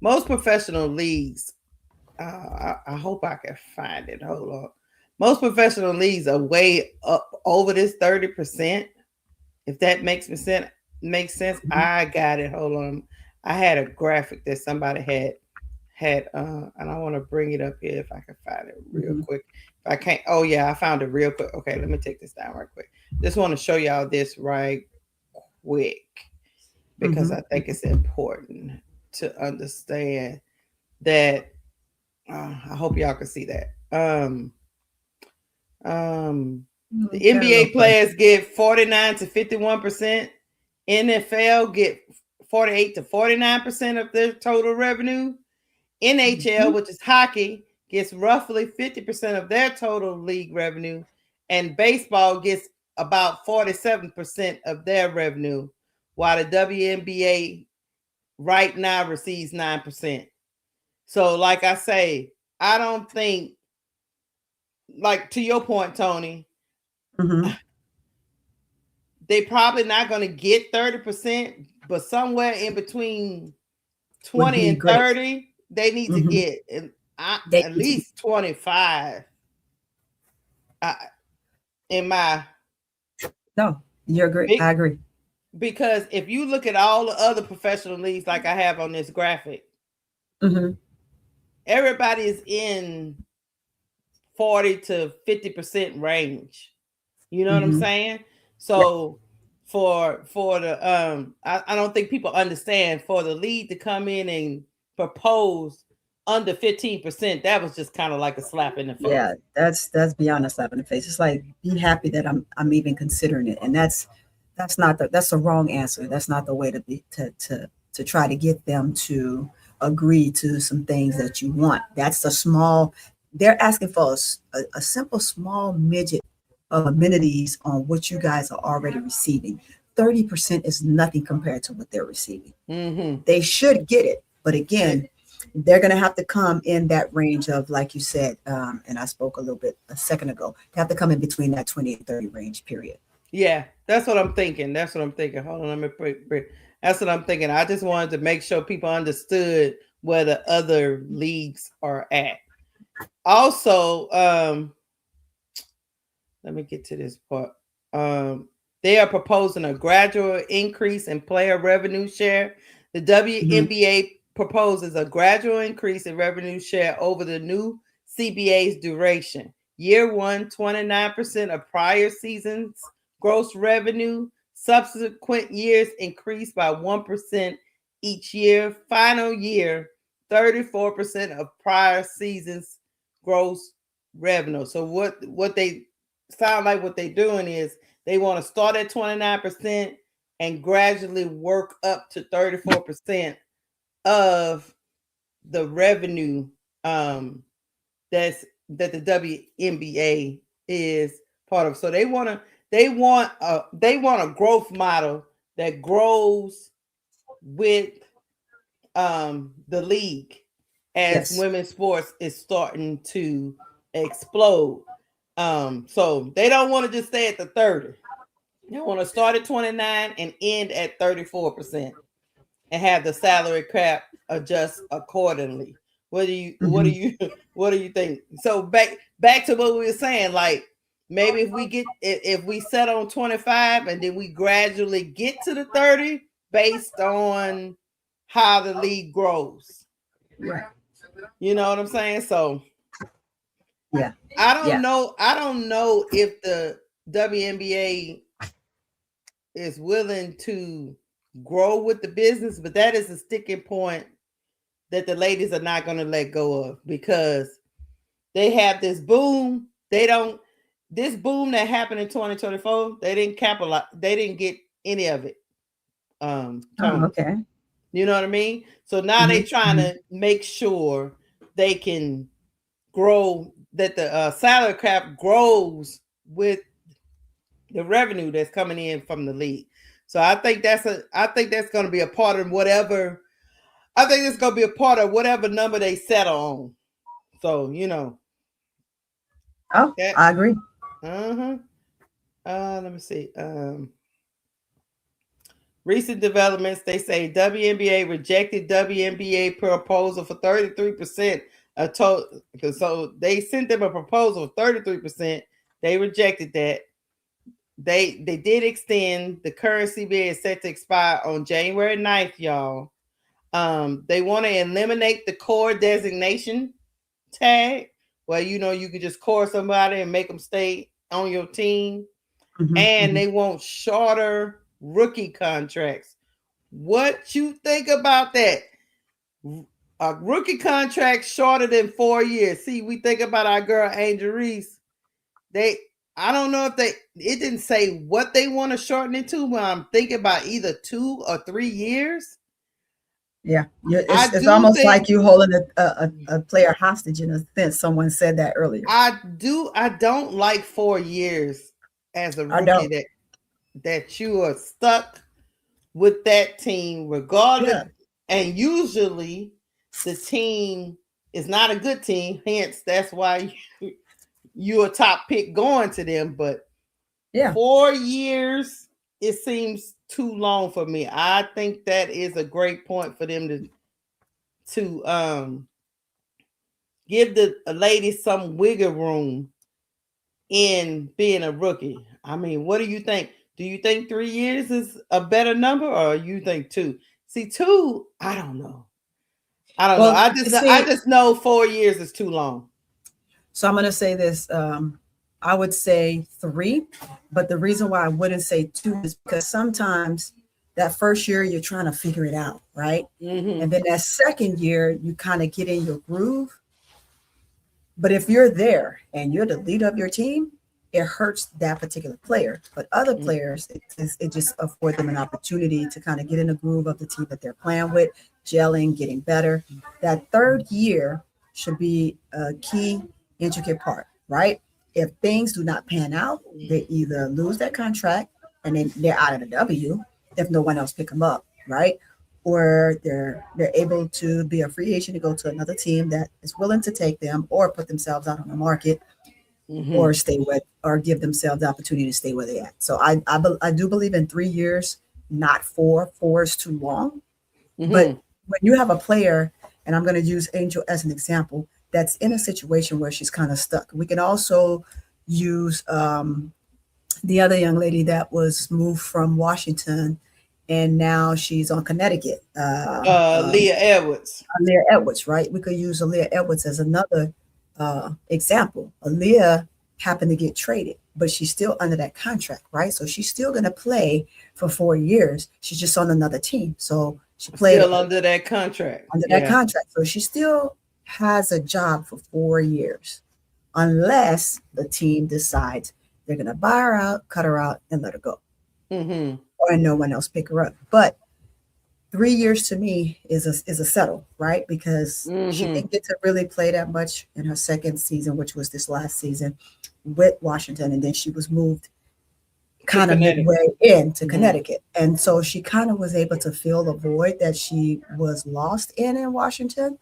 most professional leagues. I hope I can find it. Hold on. Most professional leagues are way up over this 30%. If that makes sense. I got it. Hold on. I had a graphic that somebody had, and I want to bring it up here if I can find it real quick. If I can't, oh yeah, I found it real quick. Okay, let me take this down right quick. Just want to show y'all this right quick because I think it's important to understand that. I hope y'all can see that. The NBA players get 49 to 51%. NFL get 48 to 49% of their total revenue. NHL, which is hockey, gets roughly 50% of their total league revenue, and baseball gets about 47% of their revenue, while the WNBA right now receives 9%. So, like I say, I don't think, like to your point, Tony, they probably not going to get 30%, but somewhere in between 20 and 30, they need to get at least 25. In my You agree? I agree. Because if you look at all the other professional leagues, like I have on this graphic, everybody is in 40 to 50% range. You know what I'm saying? So for the I don't think people understand, for the league to come in and propose under 15%, that was just kind of like a slap in the face. Yeah, that's beyond a slap in the face. It's like, be happy that I'm even considering it, and that's the wrong answer. That's not the way to be to try to get them to agree to some things that you want. That's the small. They're asking for a simple small midget of amenities on what you guys are already receiving. 30% is nothing compared to what they're receiving. They should get it, but again, they're going to have to come in that range of, like you said, and I spoke a little bit a second ago, they have to come in between that 20 and 30 range, period. Yeah, that's what I'm thinking. Hold on, let me put. That's what I'm thinking. I just wanted to make sure people understood where the other leagues are at. Also, let me get to this part. They are proposing a gradual increase in player revenue share. The WNBA proposes a gradual increase in revenue share over the new CBA's duration. Year one, 29% of prior seasons gross revenue. Subsequent years increase by 1% each year. Final year, 34% of prior seasons gross revenue. So what they sound like what they're doing is they want to start at 29% and gradually work up to 34% of the revenue that the WNBA is part of. So they want a growth model that grows with the league as women's sports is starting to explode. So they don't want to just stay at the 30. They want to start at 29 and end at 34% and have the salary cap adjust accordingly. What do you think? So back to what we were saying, like maybe if we set on 25 and then we gradually get to the 30 based on how the league grows. Right. You know what I'm saying? So yeah. I don't know if the WNBA is willing to grow with the business, but that is a sticking point that the ladies are not going to let go of because they have this boom. This boom that happened in 2024, they didn't capitalize. They didn't get any of it. Okay. You know what I mean? So now they're trying to make sure they can grow, that the salary cap grows with the revenue that's coming in from the league. So I think that's going to be a part of whatever. I think it's going to be a part of whatever number they settle on. So Oh, I agree. Let me see. Recent developments. They say WNBA rejected WNBA proposal for 33%. So they sent them a proposal of 33%. They rejected that. They did extend. The current CBA is set to expire on January 9th, y'all. They want to eliminate the core designation tag, where you could just core somebody and make them stay on your team. And they want shorter rookie contracts. What you think about that? A rookie contract shorter than 4 years. See, we think about our girl Angel Reese. I don't know if it didn't say what they want to shorten it to, but I'm thinking about either 2 or 3 years. Yeah, it's almost like you holding a player hostage in a sense. Someone said that earlier. I don't like 4 years as a rookie that you are stuck with that team regardless. Yeah. And usually the team is not a good team. Hence, that's why you're a top pick going to them. But 4 years, it seems too long for me. I think that is a great point for them to give the ladies some wiggle room in being a rookie. I mean, what do you think? Do you think 3 years is a better number, or you think 2? See, 2, I don't know. I just know 4 years is too long. So I'm going to say this. I would say 3, but the reason why I wouldn't say 2 is because sometimes that first year you're trying to figure it out, right? And then that second year you kind of get in your groove. But if you're there and you're the leader of your team, it hurts that particular player. But other players, it just affords them an opportunity to kind of get in the groove of the team that they're playing with, gelling, getting better. That third year should be a key, intricate part, right? If things do not pan out, they either lose that contract and then they're out of the W if no one else pick them up, right? Or they're able to be a free agent to go to another team that is willing to take them or put themselves out on the market or stay with, or give themselves the opportunity to stay where they're at. So I do believe in 3 years, not 4. 4 is too long. But when you have a player, and I'm going to use Angel as an example, that's in a situation where she's kind of stuck. We can also use the other young lady that was moved from Washington, and now she's on Connecticut. Leah Edwards. Leah Edwards, right? We could use Leah Edwards as another example. Leah happened to get traded, but she's still under that contract, right? So she's still going to play for 4 years. She's just on another team. So she played still under that contract. That contract. So she still has a job for 4 years, unless the team decides, they're going to buy her out, cut her out, and let her go. Mm-hmm. Or no one else pick her up. But 3 years to me is a settle, right? Because she didn't get to really play that much in her second season, which was this last season with Washington. And then she was moved kind of midway into Connecticut. And so she kind of was able to fill the void that she was lost in Washington.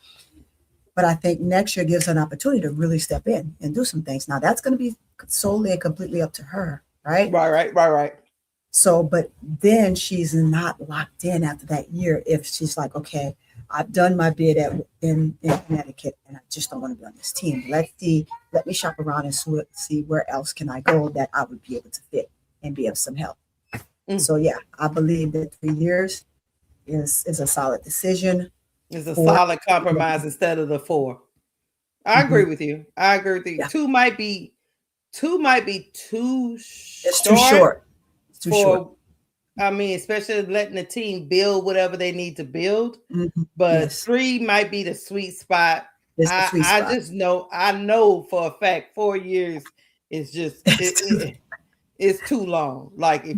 But I think next year gives her an opportunity to really step in and do some things. Now that's going to be solely and completely up to her, right? Right. So, but then she's not locked in after that year. If she's like, okay, I've done my bid in Connecticut, and I just don't want to be on this team. Let me shop around and see where else can I go that I would be able to fit and be of some help. So yeah, I believe that 3 years is a solid decision. It's a solid compromise instead of the 4. I agree with you. Yeah. 2 might be too It's too short. It's too short. I mean, especially letting the team build whatever they need to build. But 3 might be the sweet spot. I just know, I know for a fact 4 years is just it's too long. Like if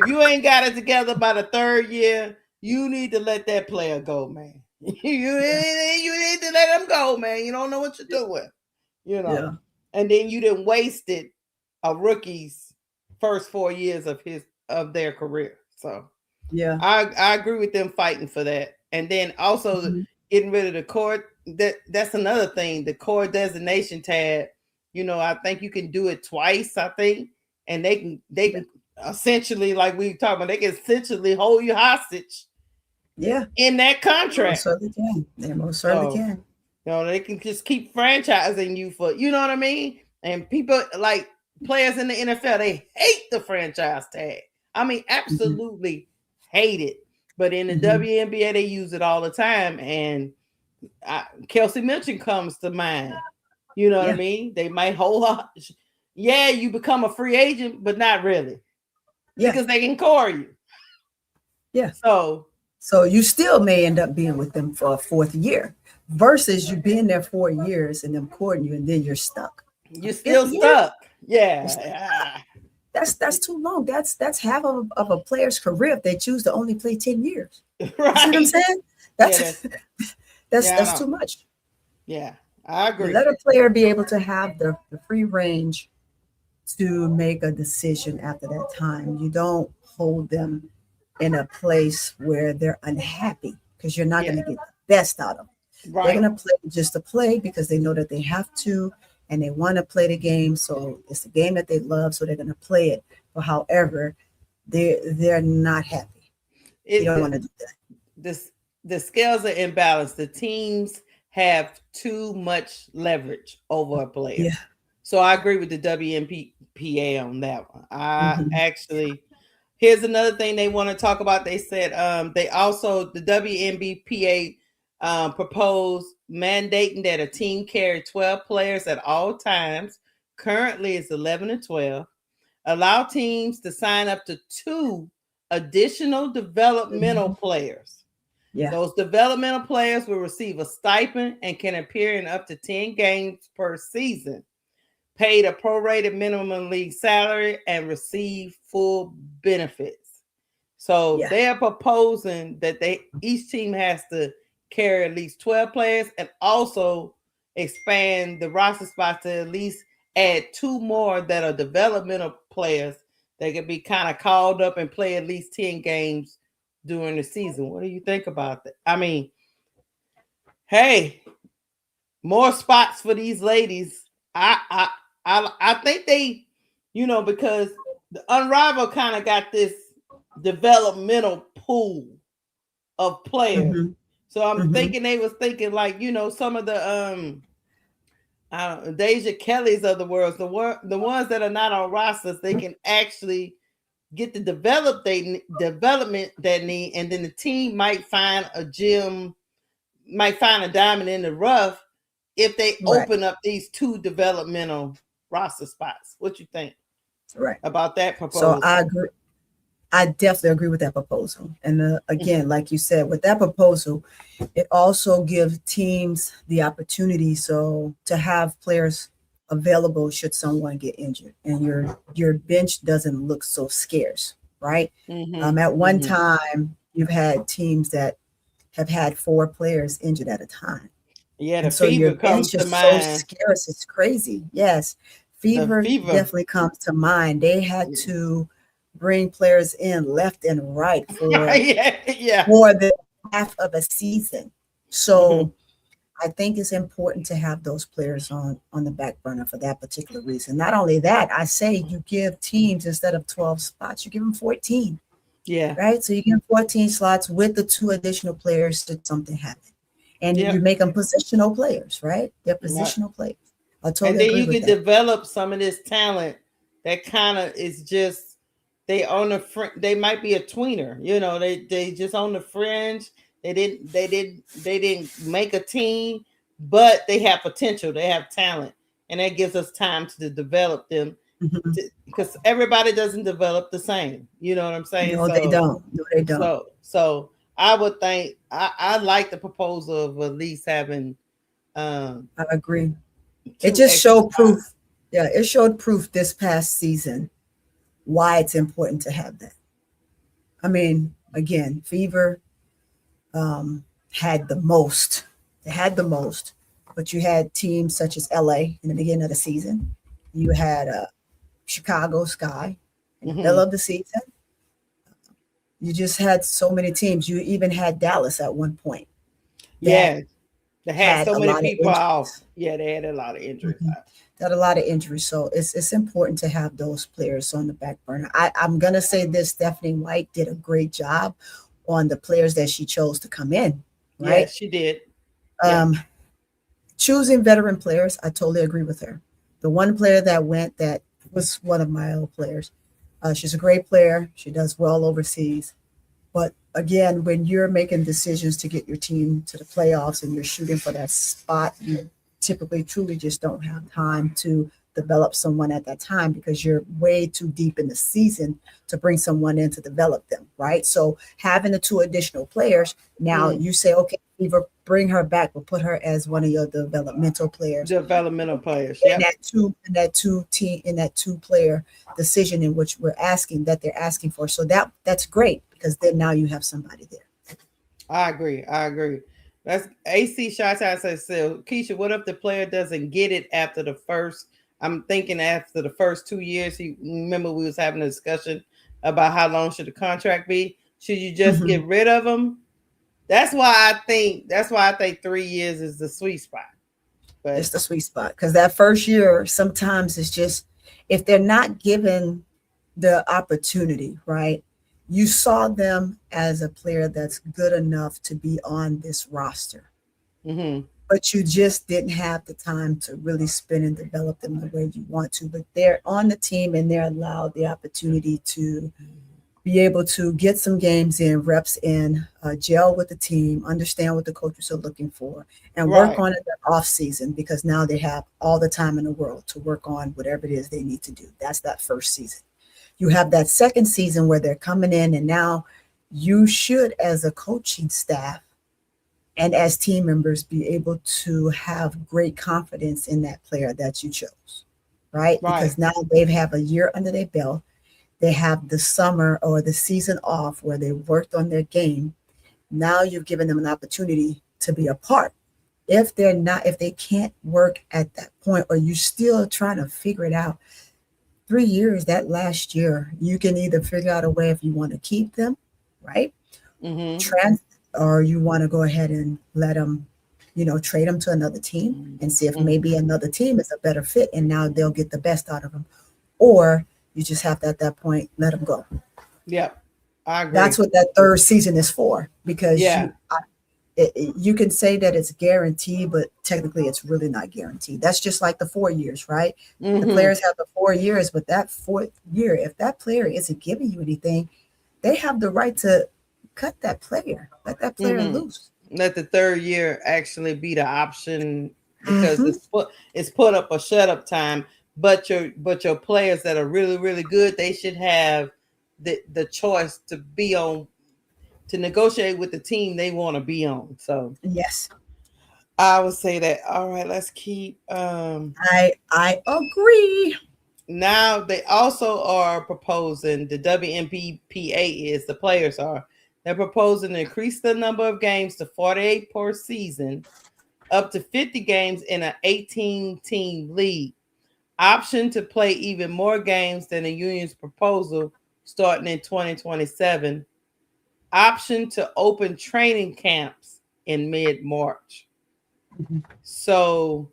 you ain't got it together by the 3rd year, you need to let that player go, man. you need to let him go, man. You don't know what you're doing, you know. Yeah. And then you didn't wasted a rookie's first 4 years of their career. So yeah, I agree with them fighting for that. And then also getting rid of the core. That's another thing. The core designation tab. You know, I think you can do it twice. I think, and they can essentially, like we talking about, they can essentially hold you hostage. Yeah, in that contract. They most certainly can. You know, they can just keep franchising you for, you know what I mean? And people like players in the NFL, they hate the franchise tag. I mean, absolutely hate it. But in the WNBA, they use it all the time. And Kelsey Mitchell comes to mind. You know what I mean? They might hold up. Yeah, you become a free agent, but not really. Yeah. Because they can core you. Yeah. So you still may end up being with them for a 4th year versus you being there 4 years and them courting you and then you're stuck. You're still stuck. Yeah. That's too long. That's half of a player's career if they choose to only play 10 years. Right. You see what I'm saying? That's too much. Yeah, I agree. Let a player be able to have the free range to make a decision after that time. You don't hold them in a place where they're unhappy because you're not going to get the best out of them. Right. They're going to play just to play because they know that they have to and they want to play the game. So it's a game that they love, so they're going to play it. But however, they're not happy. You don't want to do that. The scales are imbalanced. The teams have too much leverage over a player. Yeah. So I agree with the WNBPA on that one. Actually, here's another thing they want to talk about. They said the WNBPA proposed mandating that a team carry 12 players at all times. Currently, it's 11 and 12. Allow teams to sign up to 2 additional developmental players. Yeah. Those developmental players will receive a stipend and can appear in up to 10 games per season, paid a prorated minimum league salary, and receive full benefits. So they are proposing that each team has to carry at least 12 players and also expand the roster spots to at least add 2 more that are developmental players that can be kind of called up and play at least 10 games during the season. What do you think about that? I mean, hey, more spots for these ladies. I think they, you know, because the Unrivaled kind of got this developmental pool of players. So I'm thinking they was thinking like, you know, some of the Deja Kellys of the world, the ones that are not on rosters, they can actually get the development that need, and then the team might find a diamond in the rough if they open up these 2 developmental roster spots. What you think about that proposal? So I agree. I definitely agree with that proposal. And again, like you said, with that proposal, it also gives teams the opportunity to have players available should someone get injured, and your bench doesn't look so scarce, right? At one time, you've had teams that have had 4 players injured at a time. Yeah, the And so your fever comes bench to is so mind. scarce. It's crazy. Yes. Fever definitely comes to mind. They had to bring players in left and right for more than half of a season. So I think it's important to have those players on the back burner for that particular reason. Not only that, I say you give teams, instead of 12 spots, you give them 14. Yeah. Right. So you give them 14 slots with the 2 additional players should something happen. And you make them positional players, right? They're positional players. I totally and then agree you with can that. develop some of this talent that kind of is just they on the they might be a tweener, you know, they just on the fringe. They didn't make a team, but they have potential, they have talent, and that gives us time to develop them because everybody doesn't develop the same. You know what I'm saying? No, they don't. No, they don't. So I would think I like the proposal of at least having. I agree. It just showed proof. Yeah, it showed proof this past season why it's important to have that. I mean, again, Fever had the most. They had the most, but you had teams such as LA in the beginning of the season. You had Chicago Sky in the middle of the season. You just had so many teams. You even had Dallas at one point. Yeah. They had so many people off. Yeah, they had a lot of injuries. They had a lot of injuries. So it's important to have those players on the back burner. I'm going to say this, Stephanie White did a great job on the players that she chose to come in. Right? Yeah, she did. Choosing veteran players, I totally agree with her. The one player that went that was one of my old players. She's a great player. She does well overseas. But again, when you're making decisions to get your team to the playoffs and you're shooting for that spot, you typically truly just don't have time to develop someone at that time because you're way too deep in the season to bring someone in to develop them, right? So having the 2 additional players, now you say, okay, either bring her back or put her as one of your developmental players. Developmental players, in that two player decision in which they're asking for. So that's great because then now you have somebody there. I agree. That's AC shots out says, so Keisha, what if the player doesn't get it after the first? I'm thinking after the first 2 years. Remember we was having a discussion about how long should the contract be? Should you just get rid of them? That's why I think 3 years is the sweet spot. But it's the sweet spot because that first year sometimes it's just if they're not given the opportunity, right? You saw them as a player that's good enough to be on this roster. But you just didn't have the time to really spend and develop them the way you want to. But they're on the team and they're allowed the opportunity to be able to get some games in, reps in, gel with the team, understand what the coaches are looking for, and work on it in the off season because now they have all the time in the world to work on whatever it is they need to do. That's that first season. You have that second season where they're coming in, and now you should, as a coaching staff and as team members, be able to have great confidence in that player that you chose, right? Because now they have a year under their belt. They have the summer or the season off where they worked on their game. Now you've given them an opportunity to be a part. If they can't work at that point, or you're still trying to figure it out, 3 years, that last year, you can either figure out a way if you want to keep them, right? Or you want to go ahead and let them, trade them to another team and see if maybe another team is a better fit and now they'll get the best out of them. Or you just have to, at that point, let them go. Yep, I agree. That's what that third season is for, because you can say that it's guaranteed, but technically it's really not guaranteed. That's just like the 4 years, right? The players have the 4 years, but that 4th year, if that player isn't giving you anything, they have the right to cut that player, let that player loose. Let the 3rd year actually be the option because it's put up or shut up time. But your players that are really, really good, they should have the choice to be on, to negotiate with the team they want to be on. So yes. I would say that. All right, let's keep. I agree. Now they also are proposing, the WNBPA is, the players are, they're proposing to increase the number of games to 48 per season, up to 50 games in an 18-team league. Option to play even more games than the union's proposal starting in 2027. Option to open training camps in mid-March. Mm-hmm. So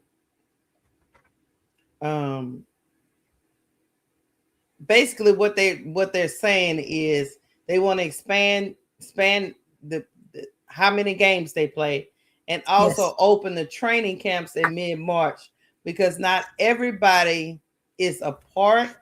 basically what they're saying is they want to expand the how many games they play, and also open the training camps in mid-March, because not everybody is a part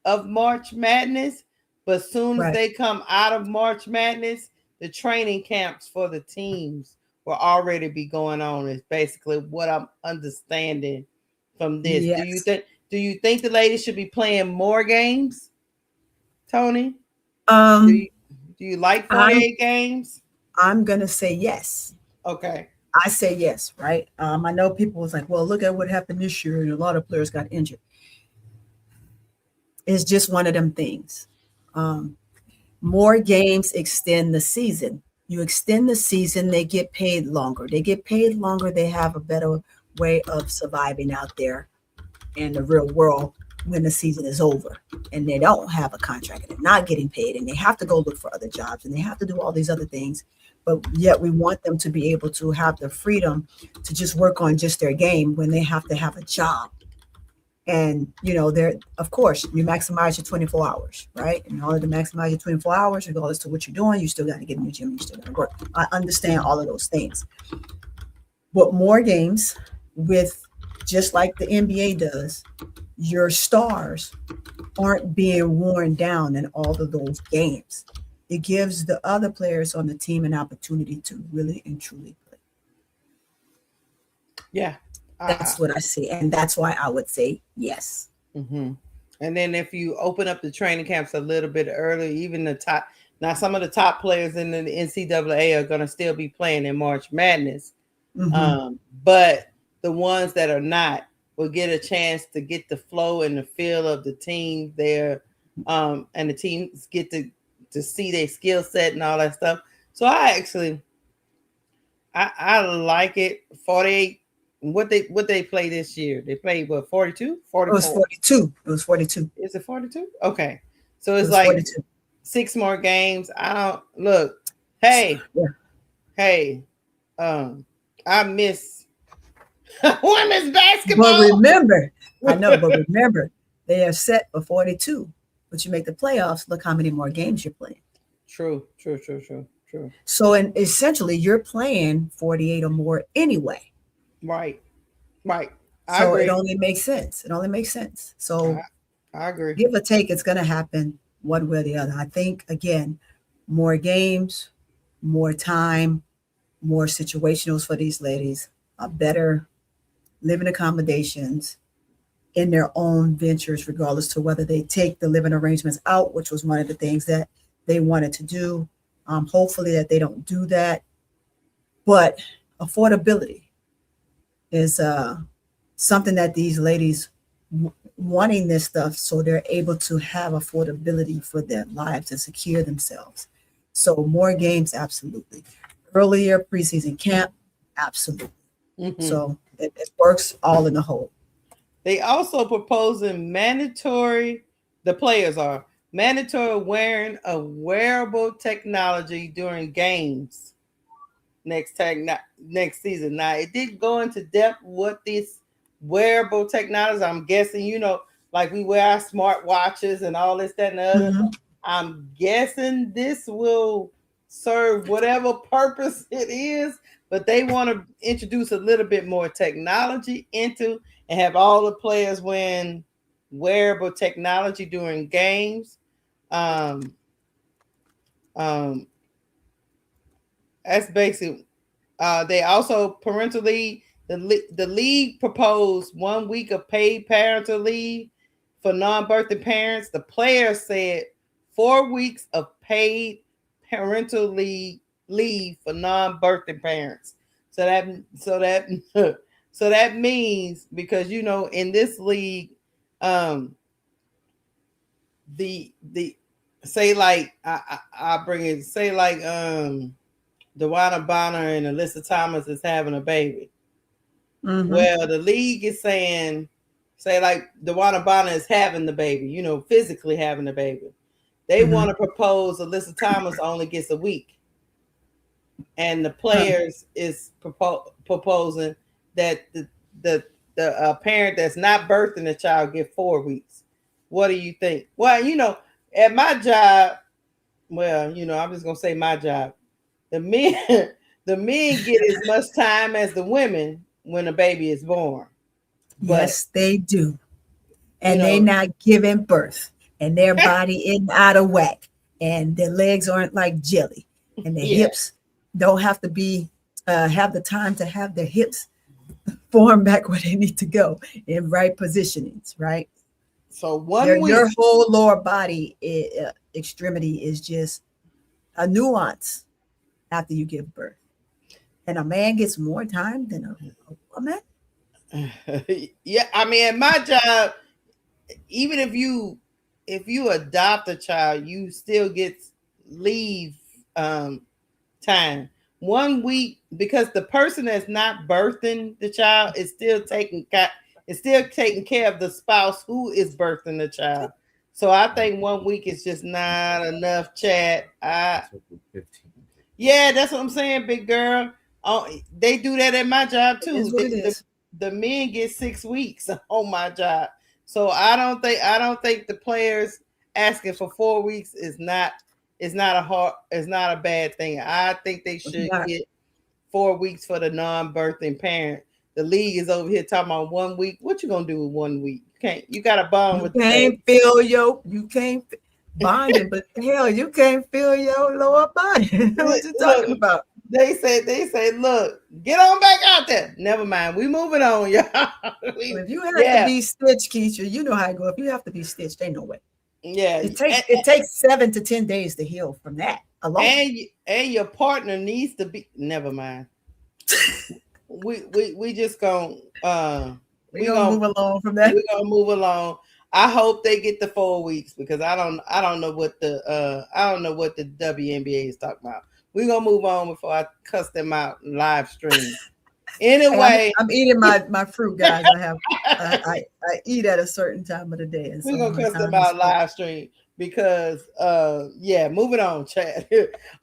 of March Madness, but soon as they come out of March Madness, the training camps for the teams will already be going on, is basically what I'm understanding from this. Yes. Do you think the ladies should be playing more games, Tony? Do you like 48 games? I'm gonna say yes. Okay. I say yes, right? I know people was like, well, look at what happened this year, and a lot of players got injured. It's just one of them things. More games extend the season. You extend the season, they get paid longer. They get paid longer, they have a better way of surviving out there in the real world when the season is over and they don't have a contract and they're not getting paid and they have to go look for other jobs and they have to do all these other things. But yet we want them to be able to have the freedom to just work on just their game when they have to have a job. And, you know, of course, you maximize your 24 hours, right? In order to maximize your 24 hours, regardless to what you're doing, you still got to get in the gym, you still got to work. I understand all of those things. But more games with, just like the NBA does, your stars aren't being worn down in all of those games. It gives the other players on the team an opportunity to really and truly play. Yeah. That's what I see. And that's why I would say yes. Mm-hmm. And then if you open up the training camps a little bit earlier, even some of the top players in the NCAA are going to still be playing in March Madness. Mm-hmm. But the ones that are not will get a chance to get the flow and the feel of the team there. And the teams get to see their skill set and all that stuff. So I like it. 48. What they play this year? They played what, 42? 44? It was 42. It was 42. Is it 42? Okay. So it's like 42. 6 more games. I don't look. Hey. I miss women's basketball. But remember, they are set for 42. But you make the playoffs, look how many more games you're playing. True. So essentially you're playing 48 or more anyway. Right. I agree. It only makes sense. So I agree. Give or take, it's going to happen one way or the other. I think, again, more games, more time, more situationals for these ladies, better living accommodations in their own ventures, regardless to whether they take the living arrangements out, which was one of the things that they wanted to do. Hopefully that they don't do that. But affordability is something that these ladies wanting this stuff so they're able to have affordability for their lives and secure themselves. So more games, absolutely. Earlier preseason camp, absolutely. Mm-hmm. So it works all in the whole. They also proposing the players are mandatory wearing a wearable technology during games next season. Now, it didn't go into depth what this wearable technology. I'm guessing, like we wear our smart watches and all this, that, and the other. Mm-hmm. I'm guessing this will serve whatever purpose it is, but they want to introduce a little bit more technology into and have all the players wearing wearable technology during games. That's basically. They also parental leave. The league proposed 1 week of paid parental leave for non-birthing parents. The players said 4 weeks of paid parental leave for non-birthing parents. So that means, because in this league, the say like I bring it, say like DeWanna Bonner and Alyssa Thomas is having a baby. Mm-hmm. Well, the league is saying, say like DeWanna Bonner is having the baby, physically having the baby. They want to propose Alyssa Thomas only gets a week. And the players is proposing that the parent that's not birthing the child get 4 weeks. What do you think? Well, at my job, I'm just gonna say my job. The men get as much time as the women when a baby is born. But, yes, they do. And they not giving birth, and their body isn't out of whack, and their legs aren't like jelly, and their hips don't have to be have the time to have their hips form back where they need to go in right positionings, right? So week, your whole lower body extremity is just a nuance after you give birth, and a man gets more time than a man. Yeah, I mean, at my job, even if you adopt a child, you still get leave time. 1 week, because the person that's not birthing the child is still taking care of the spouse who is birthing the child. So I think 1 week is just not enough, Chad. Yeah, that's what I'm saying, big girl. They do that at my job too. The men get 6 weeks on my job. So I don't think the players asking for 4 weeks is not a bad thing. I think they should get 4 weeks for the non-birthing parent. The league is over here talking about 1 week. What you gonna do with 1 week? You got to bond with. You can't bonding, but hell, you can't feel your lower body. What you talking about? They say, look, get on back out there. Never mind. We moving on, y'all. If you have to be stitched, Keisha, you know how I go. If you have to be stitched, ain't no way. Yeah. It takes 7 to 10 days to heal from that alone. And your partner needs to be. Never mind. we just gonna we're gonna move along from that. We're gonna move along. I hope they get the 4 weeks, because I don't know what the WNBA is talking about. We're gonna move on before I cuss them out in live stream. Anyway, I'm eating my fruit, guys. I eat at a certain time of the day. And we're gonna cuss them out live stream because moving on, Chad.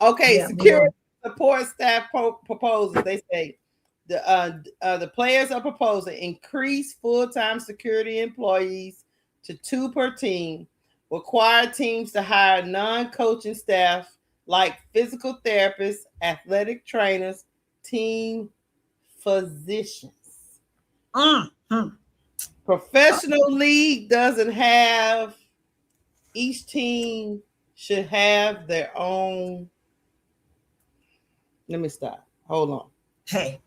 Okay, security support staff proposals. They say the players are proposing increase full-time security employees to 2 per team, require teams to hire non-coaching staff like physical therapists, athletic trainers, team physicians. Professional league doesn't have, each team should have their own. Let me stop. Hold on. Hey.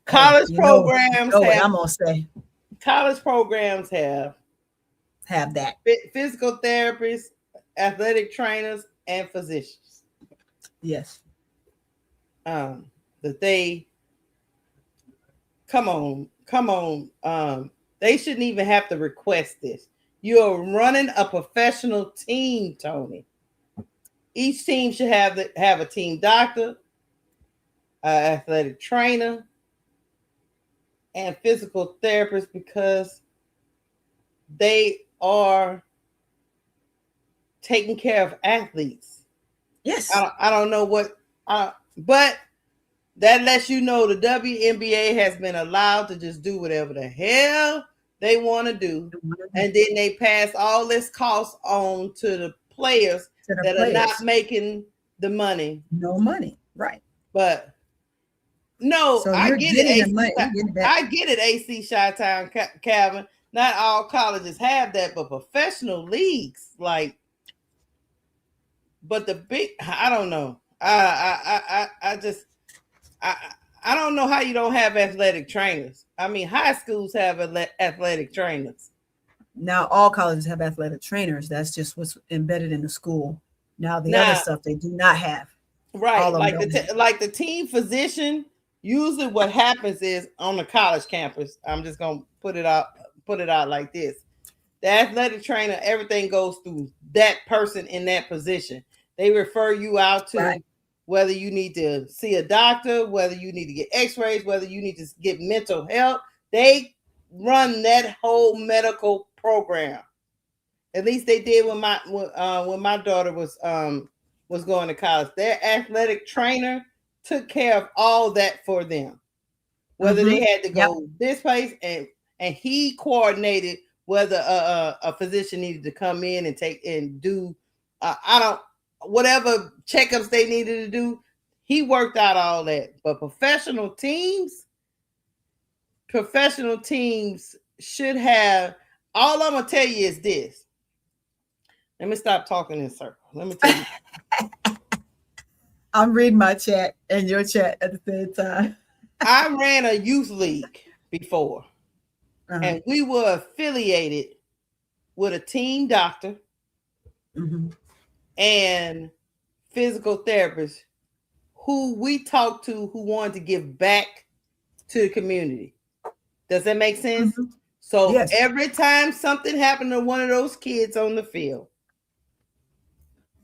College programs what I'm gonna say. College programs have that. Physical therapists, athletic trainers, and physicians. Yes. That they come on. They shouldn't even have to request this. You're running a professional team, Tony. Each team should have a team doctor, athletic trainer, and physical therapist, because they are taking care of athletes. Yes. I don't know what, but that lets you know the WNBA has been allowed to just do whatever the hell they want to do. And then they pass all this cost on to the players are not making the money. No money. Right. But no, so I get it. I get it, AC Chi-Town, Calvin. Not all colleges have that, but professional leagues, but the big, I don't know. I don't know how you don't have athletic trainers. I mean, high schools have athletic trainers. Now, all colleges have athletic trainers. That's just what's embedded in the school. Now, the other stuff they do not have. Right, like the team physician Usually what happens is on the college campus, I'm just gonna put it out like this. The athletic trainer, everything goes through that person in that position. They refer you out to whether you need to see a doctor, whether you need to get x-rays, whether you need to get mental health. They run that whole medical program. At least they did when my daughter was going to college. Their athletic trainer took care of all that for them. Whether they had to go this place, and he coordinated whether a physician needed to come in and take and do whatever checkups they needed to do. He worked out all that. But professional teams should have. All I'm gonna tell you is this. Let me stop talking in circles. Let me tell you. I'm reading my chat and your chat at the same time. I ran a youth league before, and we were affiliated with a team doctor and physical therapist who we talked to who wanted to give back to the community. Does that make sense? So every time something happened to one of those kids on the field,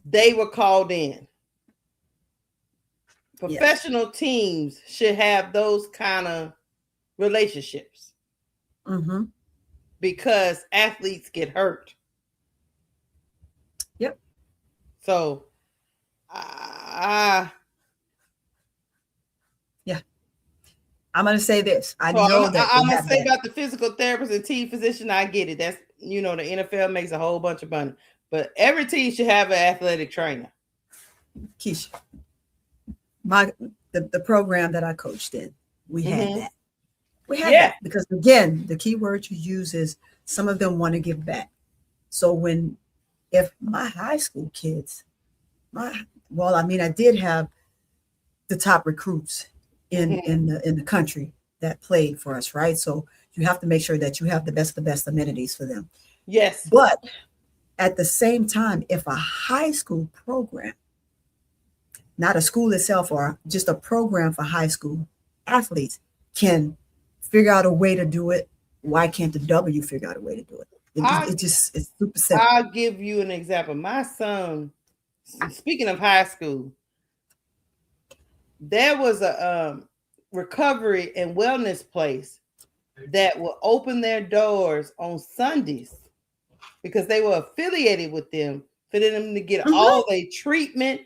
they were called in. Professional teams should have those kind of relationships because athletes get hurt. Yep. So, I'm going to say this. I'm going to say about the physical therapist and team physician. I get it. That's, the NFL makes a whole bunch of money, but every team should have an athletic trainer. Keisha, the program that I coached in, we had that. We had that because, again, the key word you use is some of them want to give back. So if my high school kids, I did have the top recruits in the country that played for us, right? So you have to make sure that you have the best amenities for them. Yes. But at the same time, if a high school program, not a school itself or just a program for high school athletes, can figure out a way to do it, why can't the W figure out a way to do it? It's super simple. I'll give you an example. My son, speaking of high school, there was a recovery and wellness place that will open their doors on Sundays because they were affiliated with them for them to get all their treatment,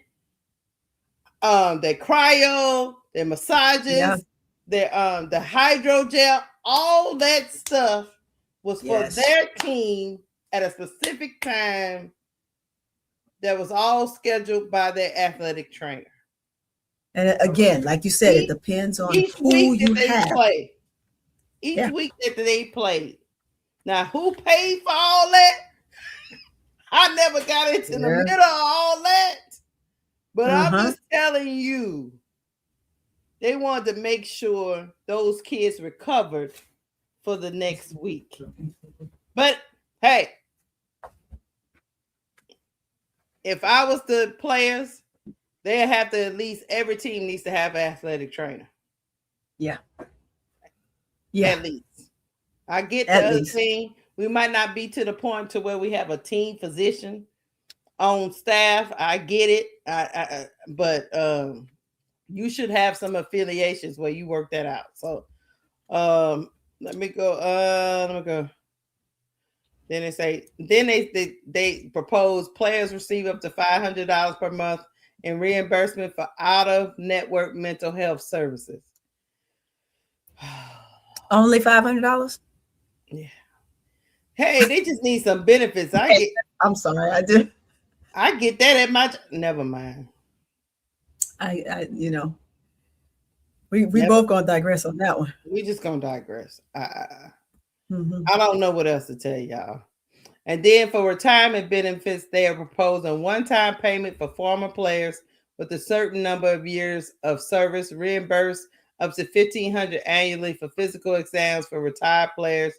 their cryo, their massages, their the hydrogel, all that stuff was for their team at a specific time that was all scheduled by their athletic trainer. And again, like you said, it depends on who you have. Each week that they played. Now, who paid for all that? I never got into the middle of all that. But I'm just telling you, they wanted to make sure those kids recovered for the next week. But hey, if I was the players, they have to, at least every team needs to have an athletic trainer. Yeah. At least. I get the other thing. We might not be to the point to where we have a team physician on staff. I get it. But you should have some affiliations where you work that out. So let me go. Then they propose players receive up to $500 per month in reimbursement for out-of-network mental health services. Only $500? Yeah. Hey, they just need some benefits. I'm sorry, I did. I get that at my. Never mind. We both gonna digress on that one. We just gonna digress. I don't know what else to tell y'all. And then for retirement benefits, they are proposing one-time payment for former players with a certain number of years of service, reimbursed up to $1,500 annually for physical exams for retired players.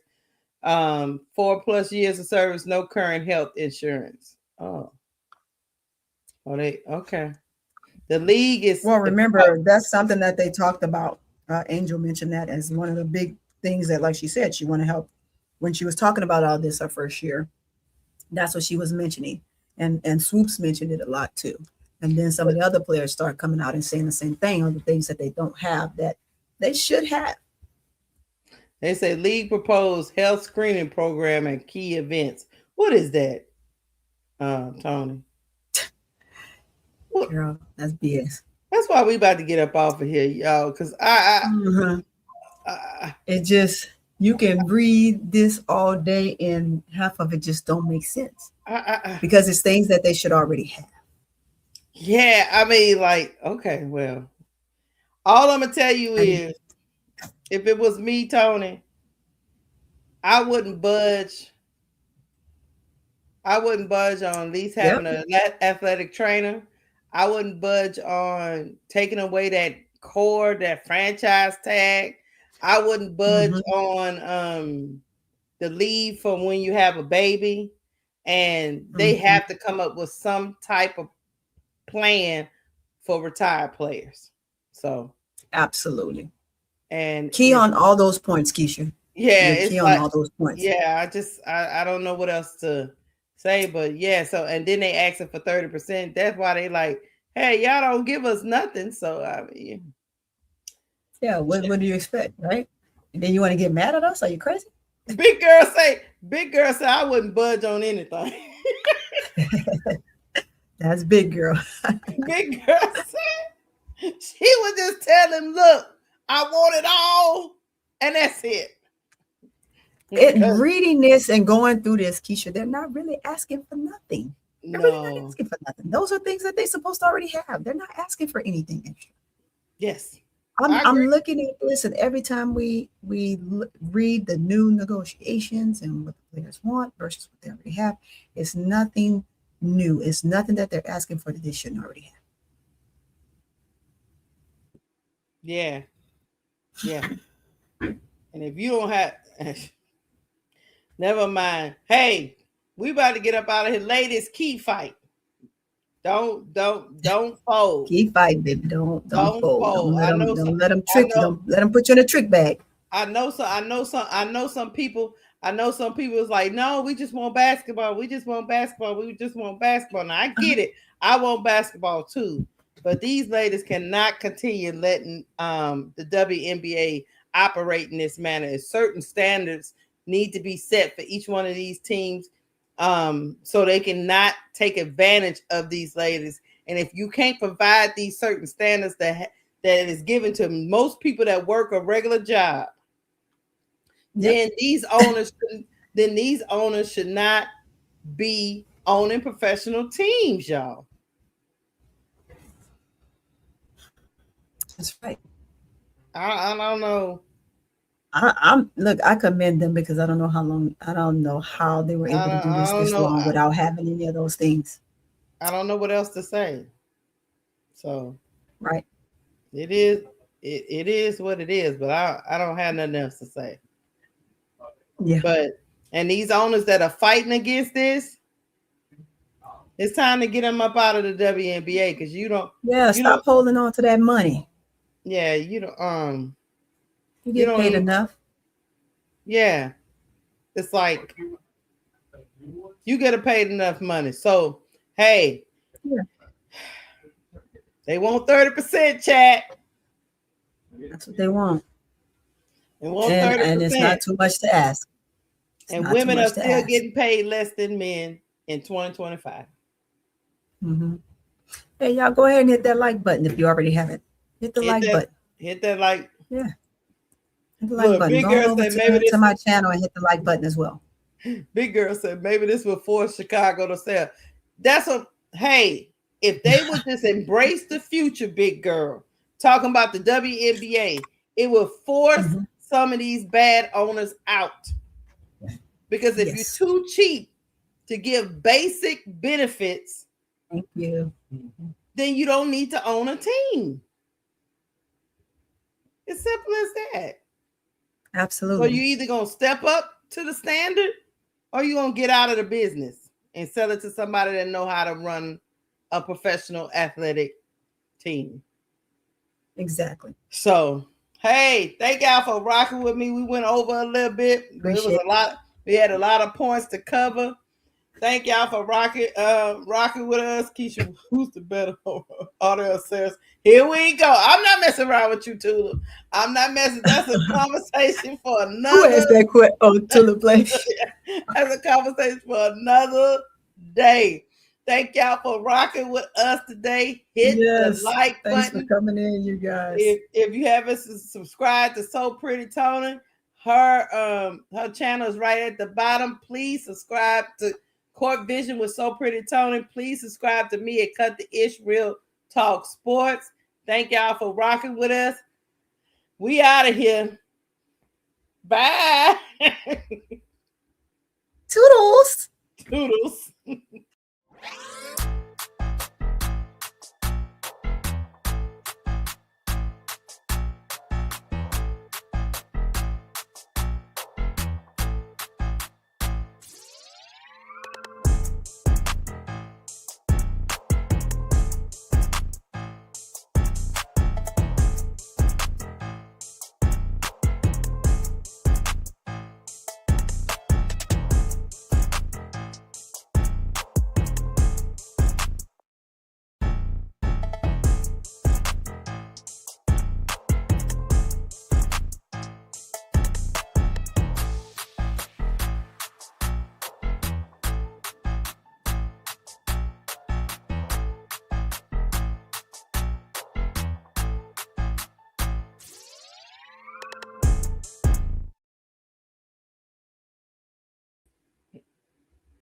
4+ years of service, no current health insurance. Okay. The league is remember that's something that they talked about Angel mentioned that as one of the big things that, like she said, she want to help. When she was talking about all this her first year, that's what she was mentioning. And Swoops mentioned it a lot too. And then some of the other players start coming out and saying the same thing on the things that they don't have that they should have. They say league proposed health screening program and key events. What is that, Tony? Girl, that's BS. That's why we about to get up off of here, y'all. Because it just, you can read this all day and half of it just don't make sense because it's things that they should already have. Yeah, I mean, like, okay, well, all I'm gonna tell you is, if it was me, Tony, I wouldn't budge. I wouldn't budge on at least having an athletic trainer. I wouldn't budge on taking away that core, that franchise tag. I wouldn't budge on the leave from when you have a baby, and they have to come up with some type of plan for retired players. So absolutely. And key on all those points, Keisha. Yeah, it's key like, on all those points. Yeah, I don't know what else to say, but yeah. So and then they asking for 30%. That's why they like, hey, y'all don't give us nothing. So I mean, yeah. What do you expect, right? And then you want to get mad at us? Are you crazy? Big girl say, I wouldn't budge on anything. That's big girl. Big girl said she would just tell him, look, I want it all, and that's it. Reading this and going through this, Keisha, they're not really asking for nothing. They're really not asking for nothing. Those are things that they're supposed to already have. They're not asking for anything extra. Yes. I'm looking at this, and every time we read the new negotiations and what the players want versus what they already have, it's nothing new. It's nothing that they're asking for that they shouldn't already have. Yeah. Yeah. And if you don't have, never mind. Hey, we about to get up out of here. Ladies, key fight. Don't fold. Key fight, baby. Don't fold. Don't let them trick you. Don't let them put you in a trick bag. I know some people is like, no, we just want basketball. We just want basketball. Now I get it. I want basketball too. But these ladies cannot continue letting the WNBA operate in this manner. Certain standards need to be set for each one of these teams, so they cannot take advantage of these ladies. And if you can't provide these certain standards that is given to most people that work a regular job, then these owners should not be owning professional teams, y'all. That's right. I don't know. I commend them because I don't know how they were able to do this long without having any of those things. I don't know what else to say. So right. It is what it is, but I don't have nothing else to say. Yeah. And these owners that are fighting against this, it's time to get them up out of the WNBA because you don't. Yeah, stop holding on to that money. Yeah, you don't. You get paid enough. Yeah, it's like you get paid enough money. So hey, they want 30%, chat. That's what they want. They want 30%, and it's not too much to ask. And women are still getting paid less than men in 2025. Mm-hmm. Hey, y'all, go ahead and hit that like button if you already haven't. Hit the like button. Hit that like. Yeah. Hit the like button. Go over to my channel and hit the like button as well. Big girl said maybe this will force Chicago to sell. Hey, if they would just embrace the future, big girl, talking about the WNBA, it will force some of these bad owners out. Because if you're too cheap to give basic benefits, thank you, then you don't need to own a team. It's simple as that. Absolutely. So you either gonna step up to the standard or you're gonna get out of the business and sell it to somebody that know how to run a professional athletic team. Exactly. So Hey, thank y'all for rocking with me. We went over a little bit, but it was Appreciate a lot. We had a lot of points to cover. Thank y'all for rocking with us. Keisha, who's the better audio says? Here we go. I'm not messing around with you, Tula. I'm not messing. That's a conversation for another. Who asked that question? Oh, Tula Blake. That's a conversation for another day. Thank y'all for rocking with us today. Hit the like Thanks button. for coming in, you guys. If you haven't subscribed to So Pretty Tony, her channel is right at the bottom. Please subscribe to Court Vision with So Pretty Tony. Please subscribe to me at Cut the Ish Real Talk Sports. Thank y'all for rocking with us. We out of here. Bye. Toodles. Toodles.